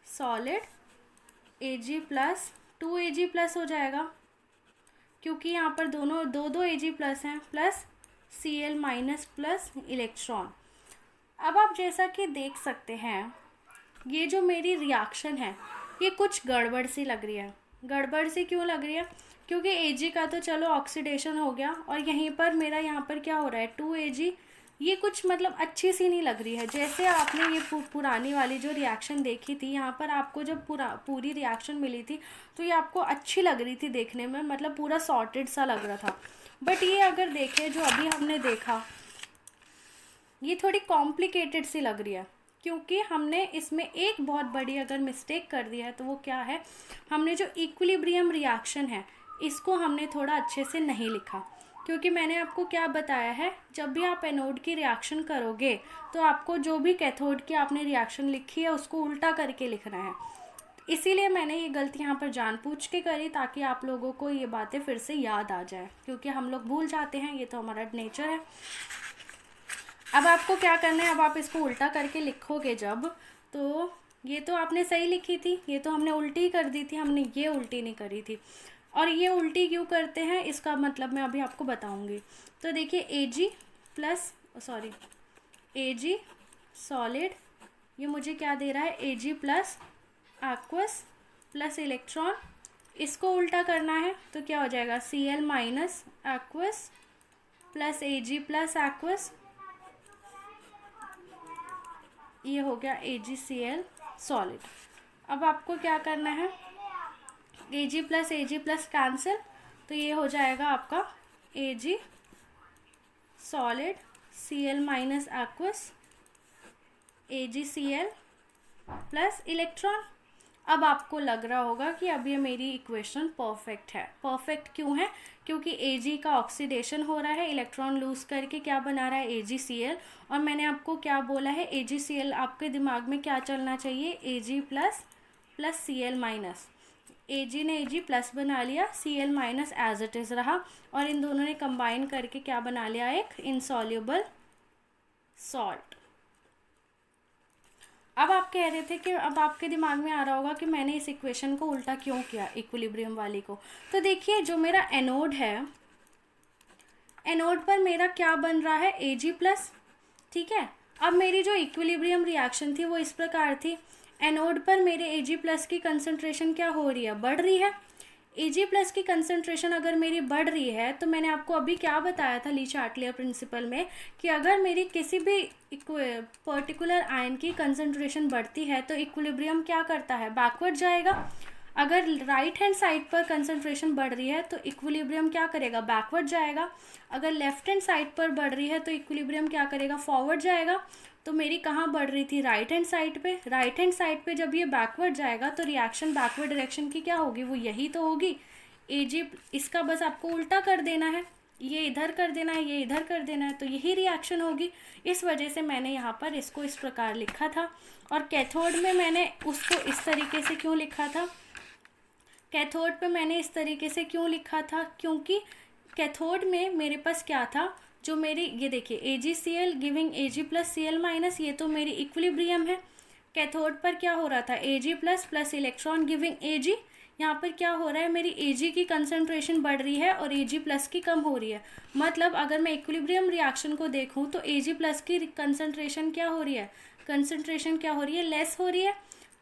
solid, Ag plus 2Ag plus हो जाएगा, क्योंकि यहाँ पर दोनों दो Ag प्लस हैं, plus Cl minus plus electron. अब आप जैसा कि देख सकते हैं, ये जो मेरी रिएक्शन है ये कुछ गड़बड़ सी लग रही है। गड़बड़ सी क्यों लग रही है, क्योंकि Ag का तो चलो ऑक्सीडेशन हो गया, और यहीं पर मेरा यहाँ पर क्या हो रहा है, 2Ag। ये कुछ मतलब अच्छी सी नहीं लग रही है। जैसे आपने ये पुरानी वाली जो रिएक्शन देखी थी, यहाँ पर आपको जब पूरी रिएक्शन मिली थी तो ये आपको अच्छी लग रही थी देखने में, मतलब पूरा सॉर्टेड सा लग रहा था। बट ये अगर देखें जो अभी हमने देखा, ये थोड़ी कॉम्प्लिकेटेड सी लग रही है, क्योंकि हमने इसमें एक बहुत बड़ी अगर मिस्टेक कर दी है, तो वो क्या है, हमने जो इक्विलिब्रियम रिएक्शन है इसको हमने थोड़ा अच्छे से नहीं लिखा। क्योंकि मैंने आपको क्या बताया है, जब भी आप एनोड की रिएक्शन करोगे तो आपको जो भी कैथोड की आपने रिएक्शन लिखी है उसको उल्टा करके लिखना है। इसीलिए मैंने ये गलती यहाँ पर जानबूझ के करी, ताकि आप लोगों को ये बातें फिर से याद आ जाए, क्योंकि हम लोग भूल जाते हैं, ये तो हमारा नेचर है। अब आपको क्या करना है, अब आप इसको उल्टा करके लिखोगे जब, तो ये तो आपने सही लिखी थी, ये तो हमने उल्टी कर दी थी, हमने ये उल्टी नहीं करी थी। और ये उल्टी क्यों करते हैं इसका मतलब मैं अभी आपको बताऊंगी। तो देखिए Ag प्लस Ag सॉलिड, ये मुझे क्या दे रहा है, Ag plus aqueous plus electron, इसको उल्टा करना है तो क्या हो जाएगा, Cl minus aqueous plus Ag plus aqueous, ये हो गया AgCl सॉलिड। अब आपको क्या करना है, Ag प्लस कैंसिल, तो ये हो जाएगा आपका Ag solid Cl minus aqueous AgCl plus electron. अब आपको लग रहा होगा कि अब ये मेरी इक्वेशन परफेक्ट है। परफेक्ट क्यों है, क्योंकि Ag का ऑक्सीडेशन हो रहा है, इलेक्ट्रॉन लूज करके क्या बना रहा है, AgCl। और मैंने आपको क्या बोला है, AgCl आपके दिमाग में क्या चलना चाहिए, Ag plus Cl minus. Ag ने Ag प्लस बना लिया, Cl minus as it is रहा, और इन दोनों ने कंबाइन करके क्या बना लिया, एक इनसॉल्युबल सॉल्ट। अब आप कह रहे थे कि अब आपके दिमाग में आ रहा होगा कि मैंने इस इक्वेशन को उल्टा क्यों किया, इक्विलिब्रियम वाली को। तो देखिए जो मेरा एनोड है, एनोड पर मेरा क्या बन रहा है, Ag प्लस, ठीक है। अब मेरी जो इक्विलिब्रियम रिएक्शन थी वो इस प्रकार थी, एनोड पर मेरे Ag प्लस की कंसंट्रेशन क्या हो रही है, बढ़ रही है। Ag प्लस की कंसंट्रेशन अगर मेरी बढ़ रही है, तो मैंने आपको अभी क्या बताया था ली चार्टलियर प्रिंसिपल में, कि अगर मेरी किसी भी पर्टिकुलर आयन की कंसंट्रेशन बढ़ती है तो इक्विलिब्रियम क्या करता है, बैकवर्ड जाएगा। अगर राइट हैंड साइड पर कंसंट्रेशन बढ़ रही है तो इक्विलिब्रियम क्या करेगा, बैकवर्ड जाएगा। अगर लेफ्ट हैंड साइड पर बढ़ रही है तो इक्विलिब्रियम क्या करेगा, फॉरवर्ड जाएगा। तो मेरी कहाँ बढ़ रही थी, राइट हैंड साइड पे। राइट हैंड साइड पे जब ये बैकवर्ड जाएगा तो रिएक्शन बैकवर्ड डायरेक्शन की क्या होगी, वो यही तो होगी, Ag। इसका बस आपको उल्टा कर देना है, ये इधर कर देना है, ये इधर कर देना है, तो यही रिएक्शन होगी। इस वजह से मैंने यहाँ पर इसको इस प्रकार लिखा था। और कैथोड में मैंने उसको इस तरीके से क्यों लिखा था, कैथोड पे मैंने इस तरीके से क्यों लिखा था, क्योंकि कैथोड में मेरे पास क्या था, जो मेरी ये देखिए AgCl giving Ag plus Cl minus, ये तो मेरी इक्विलिब्रियम है। कैथोड पर क्या हो रहा था, Ag plus plus electron giving Ag। यहाँ पर क्या हो रहा है, मेरी Ag की कंसंट्रेशन बढ़ रही है और Ag प्लस की कम हो रही है। मतलब अगर मैं इक्विलिब्रियम रिएक्शन को देखूँ तो Ag प्लस की कंसंट्रेशन क्या हो रही है, कंसंट्रेशन क्या हो रही है, लेस हो रही है।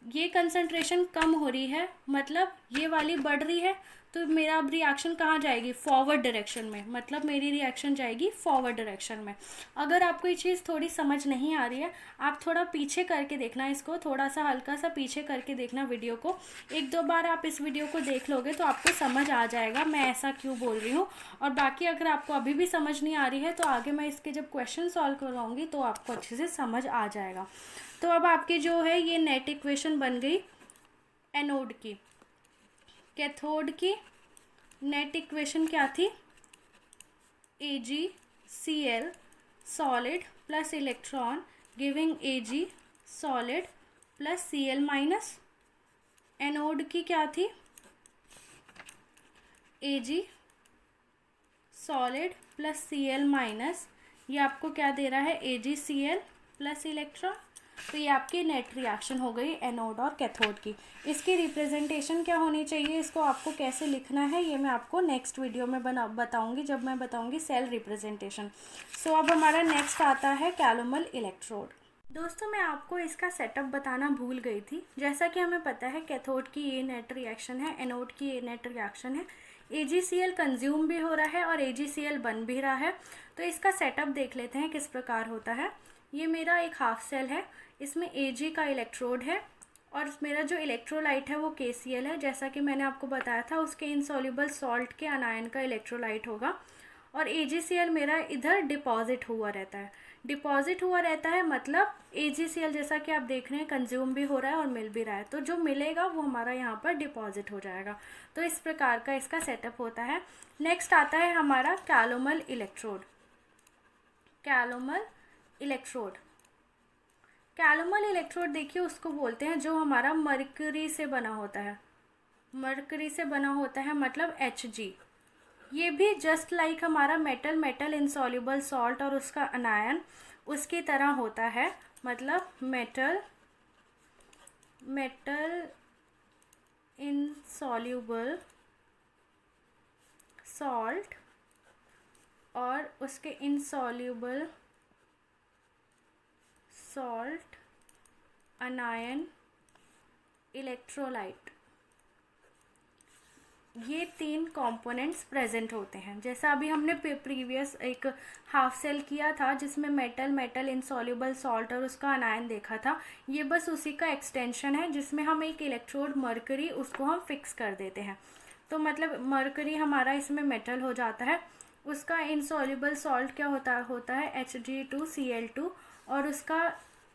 ये कंसंट्रेशन कम हो रही है, मतलब ये वाली बढ़ रही है, तो मेरा अब रिएक्शन कहाँ जाएगी, फॉरवर्ड डायरेक्शन में, मतलब मेरी रिएक्शन जाएगी फॉरवर्ड डायरेक्शन में। अगर आपको ये चीज़ थोड़ी समझ नहीं आ रही है, आप थोड़ा पीछे करके देखना इसको, थोड़ा सा हल्का सा पीछे करके देखना वीडियो को। एक दो बार आप इस वीडियो को देख लोगे तो आपको समझ आ जाएगा मैं ऐसा क्यों बोल रही हूँ। और बाकी अगर आपको अभी भी समझ नहीं आ रही है तो आगे मैं इसके जब क्वेश्चन सॉल्व करवाऊँगी तो आपको अच्छे से समझ आ जाएगा। तो अब आपकी जो है ये नेट इक्वेशन बन गई एनोड की। कैथोड की नेट इक्वेशन क्या थी, AgCl solid plus electron giving Ag solid plus Cl minus. Anode की क्या थी, Ag solid plus Cl minus, ये आपको क्या दे रहा है, AgCl प्लस इलेक्ट्रॉन। तो ये आपकी नेट रिएक्शन हो गई एनोड और कैथोड की। इसकी रिप्रेजेंटेशन क्या होनी चाहिए, इसको आपको कैसे लिखना है, ये मैं आपको नेक्स्ट वीडियो में बताऊंगी, जब मैं बताऊंगी सेल रिप्रेजेंटेशन। सो अब हमारा नेक्स्ट आता है कैलोमल इलेक्ट्रोड। दोस्तों मैं आपको इसका सेटअप बताना भूल गई थी। जैसा कि हमें पता है कैथोड की ये नेट रिएक्शन है, एनोड की ये नेट रिएक्शन है। AgCl कंज्यूम भी हो रहा है और AgCl बन भी रहा है। तो इसका सेटअप देख लेते हैं किस प्रकार होता है। ये मेरा एक हाफ सेल है, इसमें Ag का इलेक्ट्रोड है और मेरा जो इलेक्ट्रोलाइट है वो KCl है। जैसा कि मैंने आपको बताया था उसके इनसॉल्युबल सॉल्ट के अनायन का इलेक्ट्रोलाइट होगा। और AgCl मेरा इधर डिपॉजिट हुआ रहता है, डिपॉजिट हुआ रहता है मतलब AgCl जैसा कि आप देख रहे हैं कंज्यूम भी हो रहा है और मिल भी रहा है, तो जो मिलेगा वो हमारा यहाँ पर डिपॉजिट हो जाएगा। तो इस प्रकार का इसका सेटअप होता है। नेक्स्ट आता है हमारा calomel electrode. Calomel electrode, calomel electrode देखिए उसको बोलते हैं जो हमारा मरकरी से बना होता है, मरकरी से बना होता है मतलब Hg। ये भी जस्ट लाइक हमारा मेटल इनसॉल्युबल सॉल्ट और उसका अनायन उसकी तरह होता है, मतलब मेटल इनसॉल्युबल सॉल्ट और उसके इनसॉल्युबल सॉल्ट अनायन इलेक्ट्रोलाइट, ये तीन कंपोनेंट्स प्रेजेंट होते हैं। जैसा अभी हमने प्रीवियस एक हाफ सेल किया था जिसमें मेटल इनसॉल्युबल सॉल्ट और उसका अनायन देखा था, ये बस उसी का एक्सटेंशन है जिसमें हम एक इलेक्ट्रोड मरकरी उसको हम फिक्स कर देते हैं। तो मरकरी हमारा इसमें मेटल हो जाता है, उसका इनसॉल्युबल सॉल्ट क्या होता है Hg2Cl2 और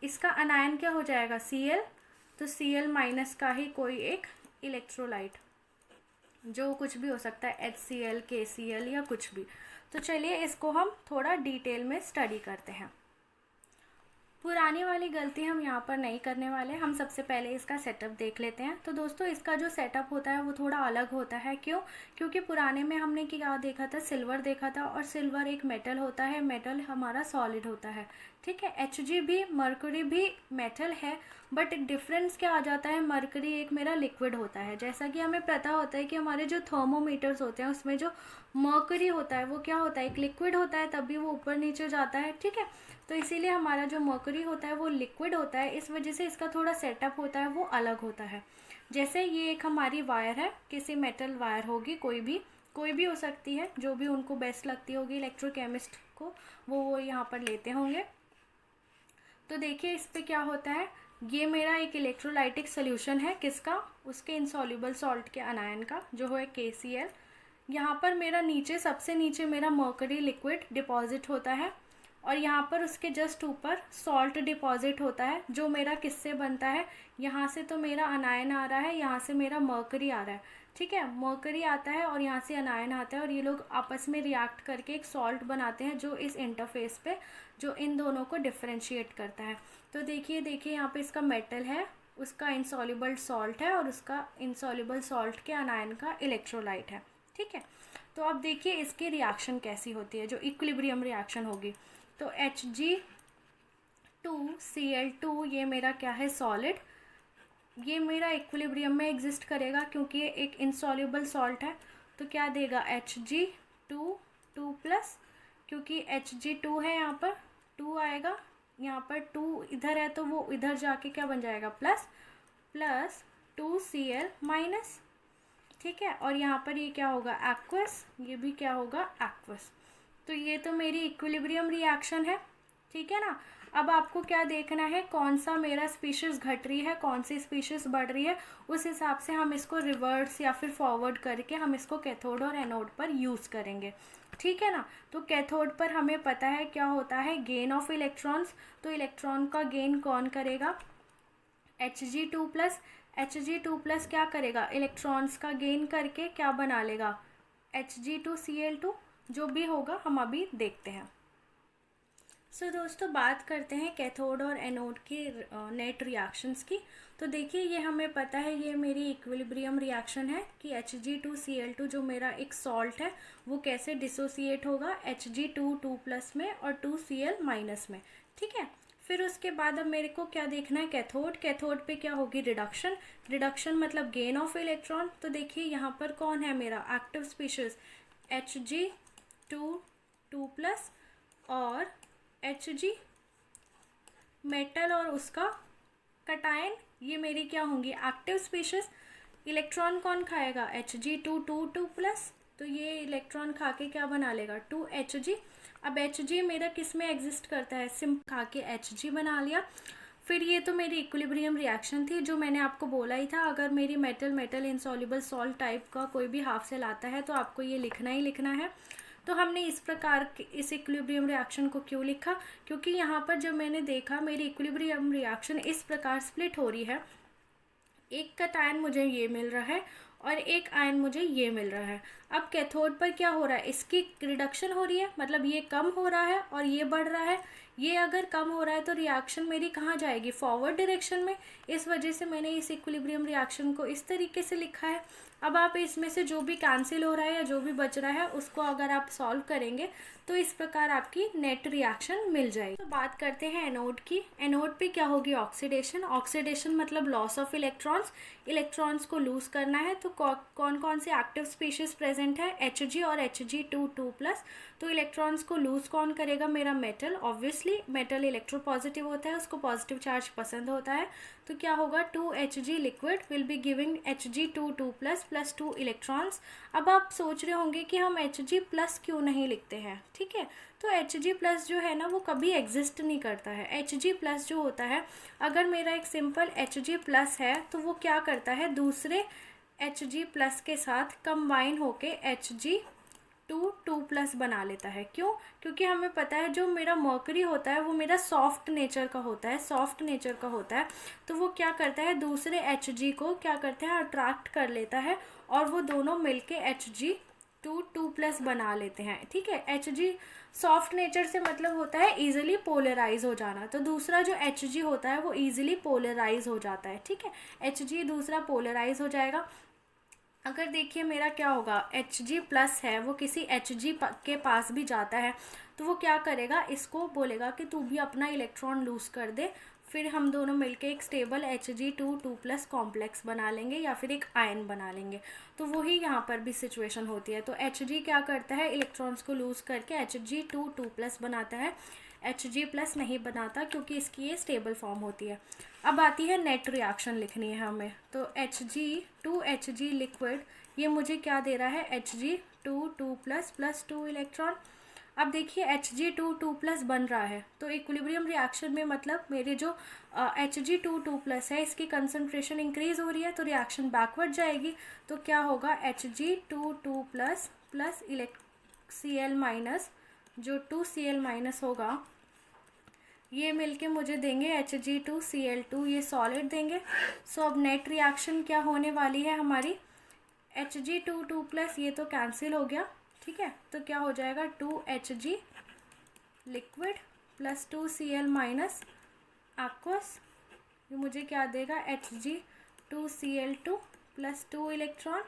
इसका अनायन क्या हो जाएगा Cl, तो Cl माइनस का ही कोई एक इलेक्ट्रोलाइट जो कुछ भी हो सकता है HCl KCl या कुछ भी। तो चलिए इसको हम थोड़ा डिटेल में स्टडी करते हैं। पुरानी वाली गलती हम यहाँ पर नहीं करने वाले, हम सबसे पहले इसका सेटअप देख लेते हैं। तो दोस्तों इसका जो सेटअप होता है वो थोड़ा अलग होता है, क्यों, क्योंकि पुराने में हमने क्या देखा था, सिल्वर देखा था और सिल्वर एक मेटल होता है, मेटल हमारा सॉलिड होता है, ठीक है। Hg भी मरकरी भी मेटल है, बट डिफरेंस क्या आ जाता है, मरकरी एक मेरा लिक्विड होता है। जैसा कि हमें पता होता है कि हमारे जो थर्मोमीटर्स होते हैं उसमें जो मरकरी होता है वो क्या होता है, एक लिक्विड होता है, तभी वो ऊपर नीचे जाता है, ठीक है। तो इसीलिए हमारा जो मरकरी होता है वो लिक्विड होता है, इस वजह से इसका थोड़ा सेटअप होता है वो अलग होता है। जैसे ये एक हमारी वायर है, किसी मेटल वायर होगी, कोई भी हो सकती है, जो भी उनको बेस्ट लगती होगी इलेक्ट्रोकेमिस्ट को वो यहाँ पर लेते होंगे। तो देखिए इस पे क्या होता है, ये मेरा एक इलेक्ट्रोलाइटिक सोल्यूशन है, किसका, उसके इनसॉल्युबल सॉल्ट के अनायन का जो है KCl। यहाँ पर मेरा नीचे सबसे नीचे मेरा मरकरी लिक्विड डिपॉजिट होता है और यहाँ पर उसके जस्ट ऊपर सॉल्ट डिपॉजिट होता है जो मेरा किससे बनता है, यहाँ से तो मेरा अनायन आ रहा है, यहाँ से मेरा मरकरी आ रहा है, ठीक है। मरकरी आता है और यहाँ से अनायन आता है और ये लोग आपस में रिएक्ट करके एक सॉल्ट बनाते हैं जो इस इंटरफेस पे जो इन दोनों को डिफरेंशिएट करता है। तो देखिए यहाँ पे इसका मेटल है, उसका इनसॉल्युबल सॉल्ट है और उसका इनसॉल्युबल सॉल्ट के अनायन का इलेक्ट्रोलाइट है, ठीक है। तो अब देखिए इसकी रिएक्शन कैसी होती है, जो इक्विलिब्रियम रिएक्शन होगी। तो Hg2Cl2 ये मेरा क्या है, सॉलिड, ये मेरा इक्विलिब्रियम में एग्जिस्ट करेगा क्योंकि ये एक इनसॉल्युबल सॉल्ट है। तो क्या देगा Hg2 प्लस, क्योंकि Hg2 है यहाँ पर 2 आएगा, यहाँ पर 2 इधर है तो वो इधर जाके क्या बन जाएगा प्लस, प्लस 2Cl माइनस, ठीक है। और यहाँ पर ये क्या होगा, एक्वस, ये भी क्या होगा, एक्वस। तो ये तो मेरी इक्विलिब्रियम रिएक्शन है, ठीक है ना। अब आपको क्या देखना है, कौन सा मेरा स्पीशीज़ घट रही है, कौन सी स्पीशीज़ बढ़ रही है, उस हिसाब से हम इसको रिवर्स या फिर फॉरवर्ड करके हम इसको कैथोड और एनोड पर यूज़ करेंगे, ठीक है ना। तो कैथोड पर हमें पता है क्या होता है, गेन ऑफ इलेक्ट्रॉन्स। तो इलेक्ट्रॉन का गेन कौन करेगा, Hg2+। Hg2+ क्या करेगा, इलेक्ट्रॉन्स का गेन करके क्या बना लेगा, Hg2Cl2। जो भी होगा हम अभी देखते हैं। सो दोस्तों, बात करते हैं कैथोड और एनोड की नेट रिएक्शंस की। तो देखिए, ये हमें पता है, ये मेरी इक्विलिब्रियम रिएक्शन है कि Hg2Cl2 जो मेरा एक सॉल्ट है वो कैसे डिसोसिएट होगा Hg2 में और 2Cl माइनस में, ठीक है। फिर उसके बाद अब मेरे को क्या देखना है, कैथोड। कैथोड पे क्या होगी, रिडक्शन। रिडक्शन मतलब गेन ऑफ इलेक्ट्रॉन। तो देखिए यहाँ पर कौन है मेरा एक्टिव स्पीशीज, Hg2 और Hg मेटल और उसका कटायन, ये मेरी क्या होंगी, एक्टिव स्पीशीज। इलेक्ट्रॉन कौन खाएगा, Hg2 तो ये इलेक्ट्रॉन खा के क्या बना लेगा, 2Hg। अब Hg मेरा किस में एग्जिस्ट करता है, सिम खा के Hg बना लिया। फिर ये तो मेरी इक्विलिब्रियम रिएक्शन थी, जो मैंने आपको बोला ही था, अगर मेरी मेटल इनसॉल्युबल सॉल्ट टाइप का कोई भी हाफ सेल आता है तो आपको ये लिखना ही लिखना है। तो हमने इस प्रकार के इस इक्विलिब्रियम रिएक्शन को क्यों लिखा, क्योंकि यहाँ पर जब मैंने देखा मेरी इक्विलिब्रियम रिएक्शन इस प्रकार स्प्लिट हो रही है, एक कटायन मुझे ये मिल रहा है और एक आयन मुझे ये मिल रहा है। अब कैथोड पर क्या हो रहा है, इसकी रिडक्शन हो रही है, मतलब ये कम हो रहा है और ये बढ़ रहा है। ये अगर कम हो रहा है तो रिएक्शन मेरी कहाँ जाएगी, फॉरवर्ड डायरेक्शन में। इस वजह से मैंने इस इक्विलिब्रियम रिएक्शन को इस तरीके से लिखा है। अब आप इसमें से जो भी कैंसिल हो रहा है या जो भी बच रहा है उसको अगर आप सॉल्व करेंगे तो इस प्रकार आपकी नेट रिएक्शन मिल जाएगी। तो बात करते हैं एनोड की। एनोड पे क्या होगी, ऑक्सीडेशन। ऑक्सीडेशन मतलब लॉस ऑफ इलेक्ट्रॉन्स। इलेक्ट्रॉन्स को लूज करना है। तो कौन कौन से एक्टिव स्पीशीज प्रेजेंट है, Hg और Hg2+। तो इलेक्ट्रॉन्स को लूज कौन करेगा, मेरा मेटल। ऑब्वियसली मेटल इलेक्ट्रोपॉजिटिव होता है, उसको पॉजिटिव चार्ज पसंद होता है। तो क्या होगा, 2Hg liquid will be giving Hg2+ plus 2 electrons. अब आप सोच रहे होंगे कि हम Hg+ क्यों नहीं लिखते हैं, ठीक है। तो Hg+ जो है ना वो कभी एग्जिस्ट नहीं करता है। Hg+ जो होता है, अगर मेरा एक सिंपल Hg+ है तो वो क्या करता है, दूसरे Hg+ के साथ कंबाइन होके Hg2 बना लेता है। क्यों, क्योंकि हमें पता है जो मेरा मर्करी होता है वो मेरा सॉफ्ट नेचर का होता है, सॉफ्ट नेचर का होता है। तो वो क्या करता है, दूसरे Hg को क्या करता है, अट्रैक्ट कर लेता है और वो दोनों मिलके Hg2 बना लेते हैं, ठीक है। Hg सॉफ्ट नेचर से मतलब होता है इजीली पोलराइज हो जाना। तो दूसरा जो Hg होता है वो इजीली पोलराइज हो जाता है, ठीक है। Hg दूसरा पोलराइज हो जाएगा। अगर देखिए मेरा क्या होगा, Hg+ है वो किसी Hg के पास भी जाता है तो वो क्या करेगा, इसको बोलेगा कि तू भी अपना इलेक्ट्रॉन लूज कर दे। फिर हम दोनों मिलके एक स्टेबल Hg2 कॉम्प्लेक्स बना लेंगे या फिर एक आयन बना लेंगे। तो वही यहाँ पर भी सिचुएशन होती है। तो Hg क्या करता है, इलेक्ट्रॉन्स को लूज करके Hg2 बनाता है, Hg+ नहीं बनाता क्योंकि इसकी ये स्टेबल फॉर्म होती है। अब आती है नेट रिएक्शन लिखनी है हमें। तो Hg लिक्विड ये मुझे क्या दे रहा है, Hg2 प्लस 2 इलेक्ट्रॉन। अब देखिए Hg2 बन रहा है तो इक्विलिब्रियम रिएक्शन में मतलब मेरे जो Hg2 है इसकी कंसंट्रेशन इंक्रीज हो रही है तो रिएक्शन बैकवर्ड जाएगी। तो क्या होगा, Hg2 प्लस Cl माइनस, जो 2Cl- होगा ये मिलके मुझे देंगे Hg2Cl2, ये सॉलिड देंगे। सो अब नेट रिएक्शन क्या होने वाली है हमारी, Hg2 ये तो कैंसिल हो गया, ठीक है। तो क्या हो जाएगा, 2Hg liquid plus 2Cl- aqueous, ये मुझे क्या देगा, Hg2Cl2 प्लस 2 इलेक्ट्रॉन,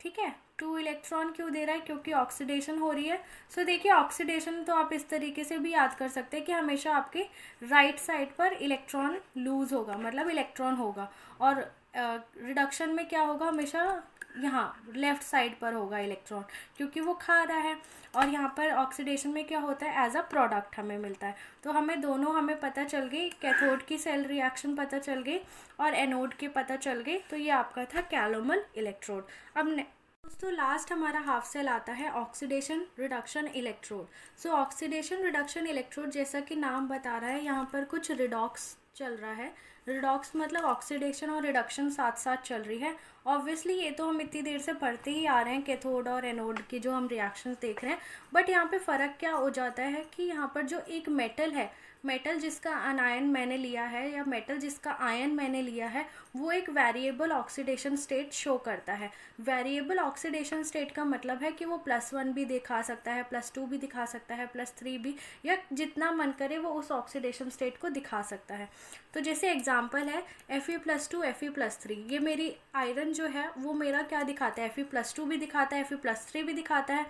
ठीक है। 2 इलेक्ट्रॉन क्यों दे रहा है? क्योंकि ऑक्सीडेशन हो रही है। सो देखिए, ऑक्सीडेशन तो आप इस तरीके से भी याद कर सकते हैं कि हमेशा आपके राइट साइड पर इलेक्ट्रॉन लूज होगा, मतलब इलेक्ट्रॉन होगा, और रिडक्शन में क्या होगा? हमेशा यहाँ लेफ्ट साइड पर होगा इलेक्ट्रॉन, क्योंकि वो खा रहा है। और यहाँ पर ऑक्सीडेशन में क्या होता है? एज अ प्रोडक्ट हमें मिलता है। तो हमें दोनों हमें पता चल गई, कैथोड की सेल रिएक्शन पता चल गई और एनोड की पता चल गई। तो ये आपका था कैलोमल इलेक्ट्रोड। अब दोस्तों लास्ट हमारा हाफ सेल आता है ऑक्सीडेशन रिडक्शन इलेक्ट्रोड। सो ऑक्सीडेशन रिडक्शन इलेक्ट्रोड, जैसा कि नाम बता रहा है, यहाँ पर कुछ रिडॉक्स चल रहा है। रिडॉक्स मतलब ऑक्सीडेशन और रिडक्शन साथ साथ चल रही है। ऑब्वियसली ये तो हम इतनी देर से पढ़ते ही आ रहे हैं, कैथोड और एनोड की जो हम रिएक्शंस देख रहे हैं। बट यहाँ पे फ़र्क क्या हो जाता है कि यहाँ पर जो एक मेटल है, मेटल जिसका अनायन मैंने लिया है या मेटल जिसका आयन मैंने लिया है, वो एक वेरिएबल ऑक्सीडेशन स्टेट शो करता है। वेरिएबल ऑक्सीडेशन स्टेट का मतलब है कि वो +1 भी दिखा सकता है, +2 भी दिखा सकता है, +3 भी, या जितना मन करे वो उस ऑक्सीडेशन स्टेट को दिखा सकता है। तो जैसे एग्जांपल है Fe+2 Fe+3, ये मेरी आयरन जो है वो मेरा क्या दिखाता है? Fe+2 भी दिखाता है, Fe+3 भी दिखाता है।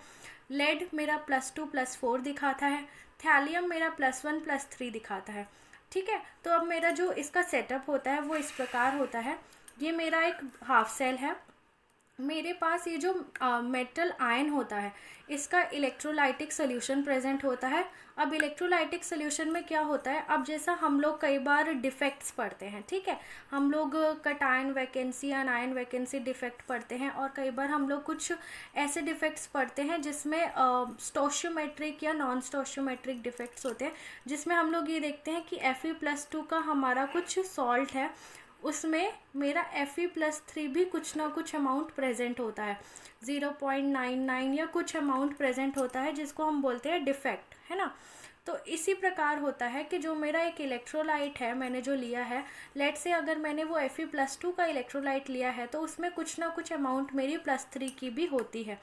लेड मेरा +2 +4 दिखाता है। थैलियम मेरा +1 +3 दिखाता है। ठीक है, तो अब मेरा जो इसका सेटअप होता है वो इस प्रकार होता है। ये मेरा एक हाफ सेल है। मेरे पास ये जो मेटल आयन होता है, इसका इलेक्ट्रोलाइटिक सोल्यूशन प्रेजेंट होता है। अब इलेक्ट्रोलाइटिक सोल्यूशन में क्या होता है? अब जैसा हम लोग कई बार डिफेक्ट्स पढ़ते हैं, ठीक है, हम लोग कटायन वैकेंसी, अनायन वैकेंसी डिफेक्ट पढ़ते हैं, और कई बार हम लोग कुछ ऐसे डिफेक्ट्स पढ़ते हैं जिसमें स्टोशियोमेट्रिक या नॉन स्टोशियोमेट्रिक डिफेक्ट्स होते हैं, जिसमें हम लोग ये देखते हैं कि Fe+2 का हमारा कुछ सॉल्ट है, उसमें मेरा Fe+3 भी कुछ ना कुछ अमाउंट प्रेजेंट होता है, 0.99 या कुछ अमाउंट प्रेजेंट होता है, जिसको हम बोलते हैं डिफेक्ट, है ना। तो इसी प्रकार होता है कि जो मेरा एक इलेक्ट्रोलाइट है, मैंने जो लिया है, लेट से अगर मैंने वो Fe+2 का इलेक्ट्रोलाइट लिया है, तो उसमें कुछ ना कुछ अमाउंट मेरी +3 की भी होती है।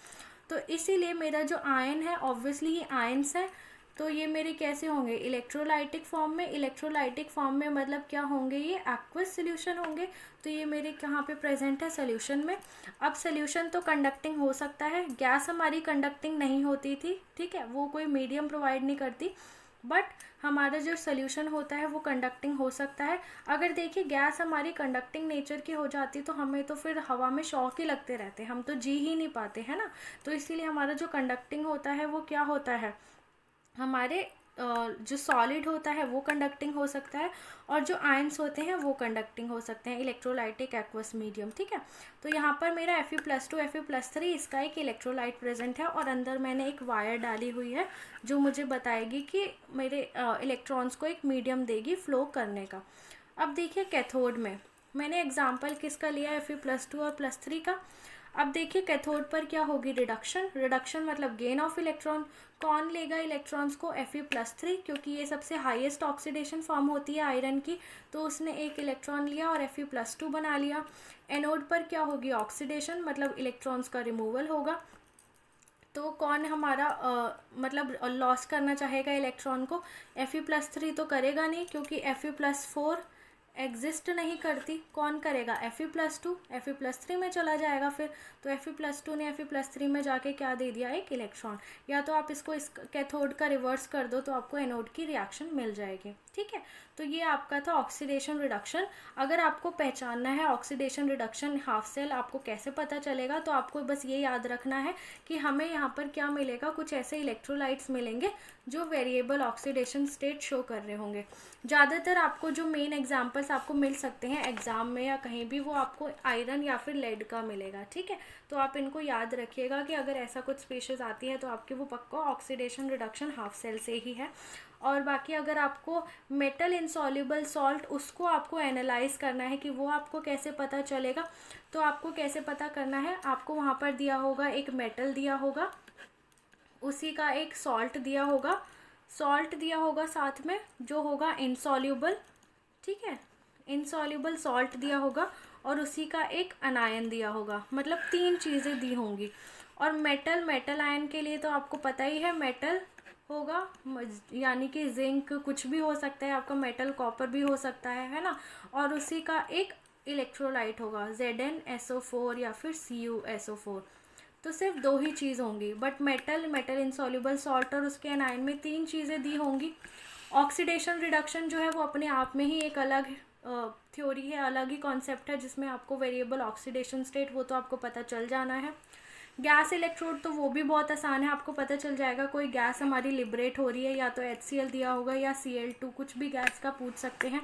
तो इसीलिए मेरा जो आयन है, ऑब्वियसली ये आयन्स है, तो ये मेरे कैसे होंगे? इलेक्ट्रोलाइटिक फॉर्म में। इलेक्ट्रोलाइटिक फॉर्म में मतलब क्या होंगे? ये एक्वस सोल्यूशन होंगे। तो ये मेरे कहाँ पे प्रेजेंट है? सोल्यूशन में। अब सोल्यूशन तो कंडक्टिंग हो सकता है, गैस हमारी कंडक्टिंग नहीं होती थी, ठीक है, वो कोई मीडियम प्रोवाइड नहीं करती, बट हमारा जो सोल्यूशन होता है वो कंडक्टिंग हो सकता है। अगर देखिए गैस हमारी कंडक्टिंग नेचर की हो जाती तो हमें तो फिर हवा में शॉक ही लगते रहते, हम तो जी ही नहीं पाते, है ना। तो इसीलिए हमारा जो कंडक्टिंग होता है वो क्या होता है? हमारे जो सॉलिड होता है वो कंडक्टिंग हो सकता है, और जो आयंस होते हैं वो कंडक्टिंग हो सकते हैं, इलेक्ट्रोलाइटिक एक्वस मीडियम, ठीक है। तो यहाँ पर मेरा Fe+2 Fe+3 इसका एक इलेक्ट्रोलाइट प्रेजेंट है, और अंदर मैंने एक वायर डाली हुई है जो मुझे बताएगी कि मेरे इलेक्ट्रॉन्स को एक मीडियम देगी फ्लो करने का। अब देखिए कैथोड में मैंने एग्जाम्पल किसका लिया है? Fe+2 और +3 का। अब देखिए कैथोड पर क्या होगी? रिडक्शन। रिडक्शन मतलब गेन ऑफ इलेक्ट्रॉन। कौन लेगा इलेक्ट्रॉन्स को? Fe+3, क्योंकि ये सबसे हाईएस्ट ऑक्सीडेशन फॉर्म होती है आयरन की, तो उसने एक इलेक्ट्रॉन लिया और Fe+2 बना लिया। एनोड पर क्या होगी? ऑक्सीडेशन मतलब इलेक्ट्रॉन्स का रिमूवल होगा। तो कौन हमारा मतलब लॉस करना चाहेगा इलेक्ट्रॉन को? Fe+3 तो करेगा नहीं, क्योंकि Fe+4 एग्जिस्ट नहीं करती। कौन करेगा? Fe+2। Fe+3 में चला जाएगा फिर। तो Fe+2 ने Fe+3 में जाके क्या दे दिया? एक इलेक्ट्रॉन। या तो आप इसको इस कैथोड का रिवर्स कर दो तो आपको एनोड की रिएक्शन मिल जाएगी, ठीक है। तो ये आपका था ऑक्सीडेशन रिडक्शन। अगर आपको पहचानना है ऑक्सीडेशन रिडक्शन हाफ सेल आपको कैसे पता चलेगा, तो आपको बस ये याद रखना है कि हमें यहाँ पर क्या मिलेगा? कुछ ऐसे इलेक्ट्रोलाइट्स मिलेंगे जो वेरिएबल ऑक्सीडेशन स्टेट शो कर रहे होंगे। ज़्यादातर आपको जो मेन एग्जांपल्स आपको मिल सकते हैं एग्जाम में या कहीं भी, वो आपको आयरन या फिर लेड का मिलेगा, ठीक है। तो आप इनको याद रखिएगा कि अगर ऐसा कुछ स्पीशीज आती है तो आपकी वो पक्का ऑक्सीडेशन रिडक्शन हाफ सेल से ही है। और बाकी अगर आपको मेटल इनसॉल्युबल सॉल्ट, उसको आपको एनालाइज करना है कि वो आपको कैसे पता चलेगा, तो आपको कैसे पता करना है? आपको वहाँ पर दिया होगा एक मेटल दिया होगा, उसी का एक सॉल्ट दिया होगा, सॉल्ट दिया होगा साथ में जो होगा इनसॉल्युबल, ठीक है, इनसॉल्युबल सॉल्ट दिया होगा, और उसी का एक अनायन दिया होगा, मतलब 3 चीज़ें दी होंगी। और मेटल आयन के लिए तो आपको पता ही है, मेटल होगा यानी कि जिंक, कुछ भी हो सकता है आपका, मेटल कॉपर भी हो सकता है ना। और उसी का एक इलेक्ट्रोलाइट होगा, Zn SO4 या फिर CuSO4। तो सिर्फ 2 ही चीज़ होंगी, बट मेटल इनसॉल्युबल सॉल्ट और उसके एनायन में 3 चीज़ें दी होंगी। ऑक्सीडेशन रिडक्शन जो है वो अपने आप में ही एक अलग थ्योरी है, अलग ही कॉन्सेप्ट है, जिसमें आपको वेरिएबल ऑक्सीडेशन स्टेट वो तो आपको पता चल जाना है। गैस इलेक्ट्रोड तो वो भी बहुत आसान है, आपको पता चल जाएगा कोई गैस हमारी लिबरेट हो रही है, या तो HCl दिया होगा या Cl2, कुछ भी गैस का पूछ सकते हैं।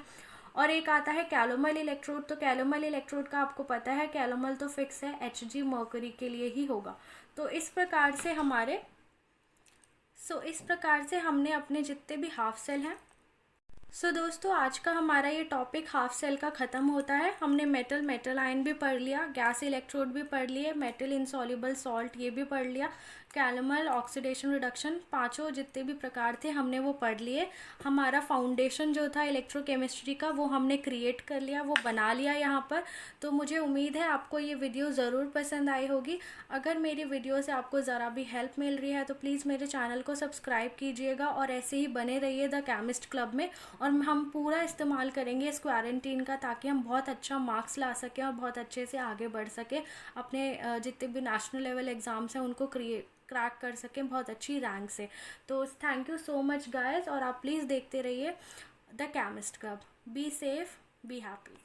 और एक आता है कैलोमल इलेक्ट्रोड, तो कैलोमल इलेक्ट्रोड का आपको पता है, कैलोमल तो फिक्स है, Hg मर्करी के लिए ही होगा। तो इस प्रकार से हमने अपने जितने भी हाफ सेल हैं। दोस्तों, आज का हमारा ये टॉपिक हाफ सेल का ख़त्म होता है। हमने मेटल आयन भी पढ़ लिया, गैस इलेक्ट्रोड भी पढ़ लिए, मेटल इनसॉल्युबल सॉल्ट ये भी पढ़ लिया, कैलोमल, ऑक्सीडेशन रिडक्शन, पांचों जितने भी प्रकार थे हमने वो पढ़ लिए। हमारा फाउंडेशन जो था इलेक्ट्रोकेमिस्ट्री का वो हमने क्रिएट कर लिया, वो बना लिया यहाँ पर। तो मुझे उम्मीद है आपको ये वीडियो ज़रूर पसंद आई होगी। अगर मेरी वीडियो से आपको ज़रा भी हेल्प मिल रही है तो प्लीज़ मेरे चैनल को सब्सक्राइब कीजिएगा और ऐसे ही बने रहिए द केमिस्ट क्लब में। और हम पूरा इस्तेमाल करेंगे इस क्वारंटीन का, ताकि हम बहुत अच्छा मार्क्स ला सकें और बहुत अच्छे से आगे बढ़ सकें, अपने जितने भी नेशनल लेवल एग्ज़ाम्स हैं उनको क्रैक कर सकें बहुत अच्छी रैंक से। तो thank you so much guys, और आप प्लीज़ देखते रहिए the chemist club. Be safe, be happy.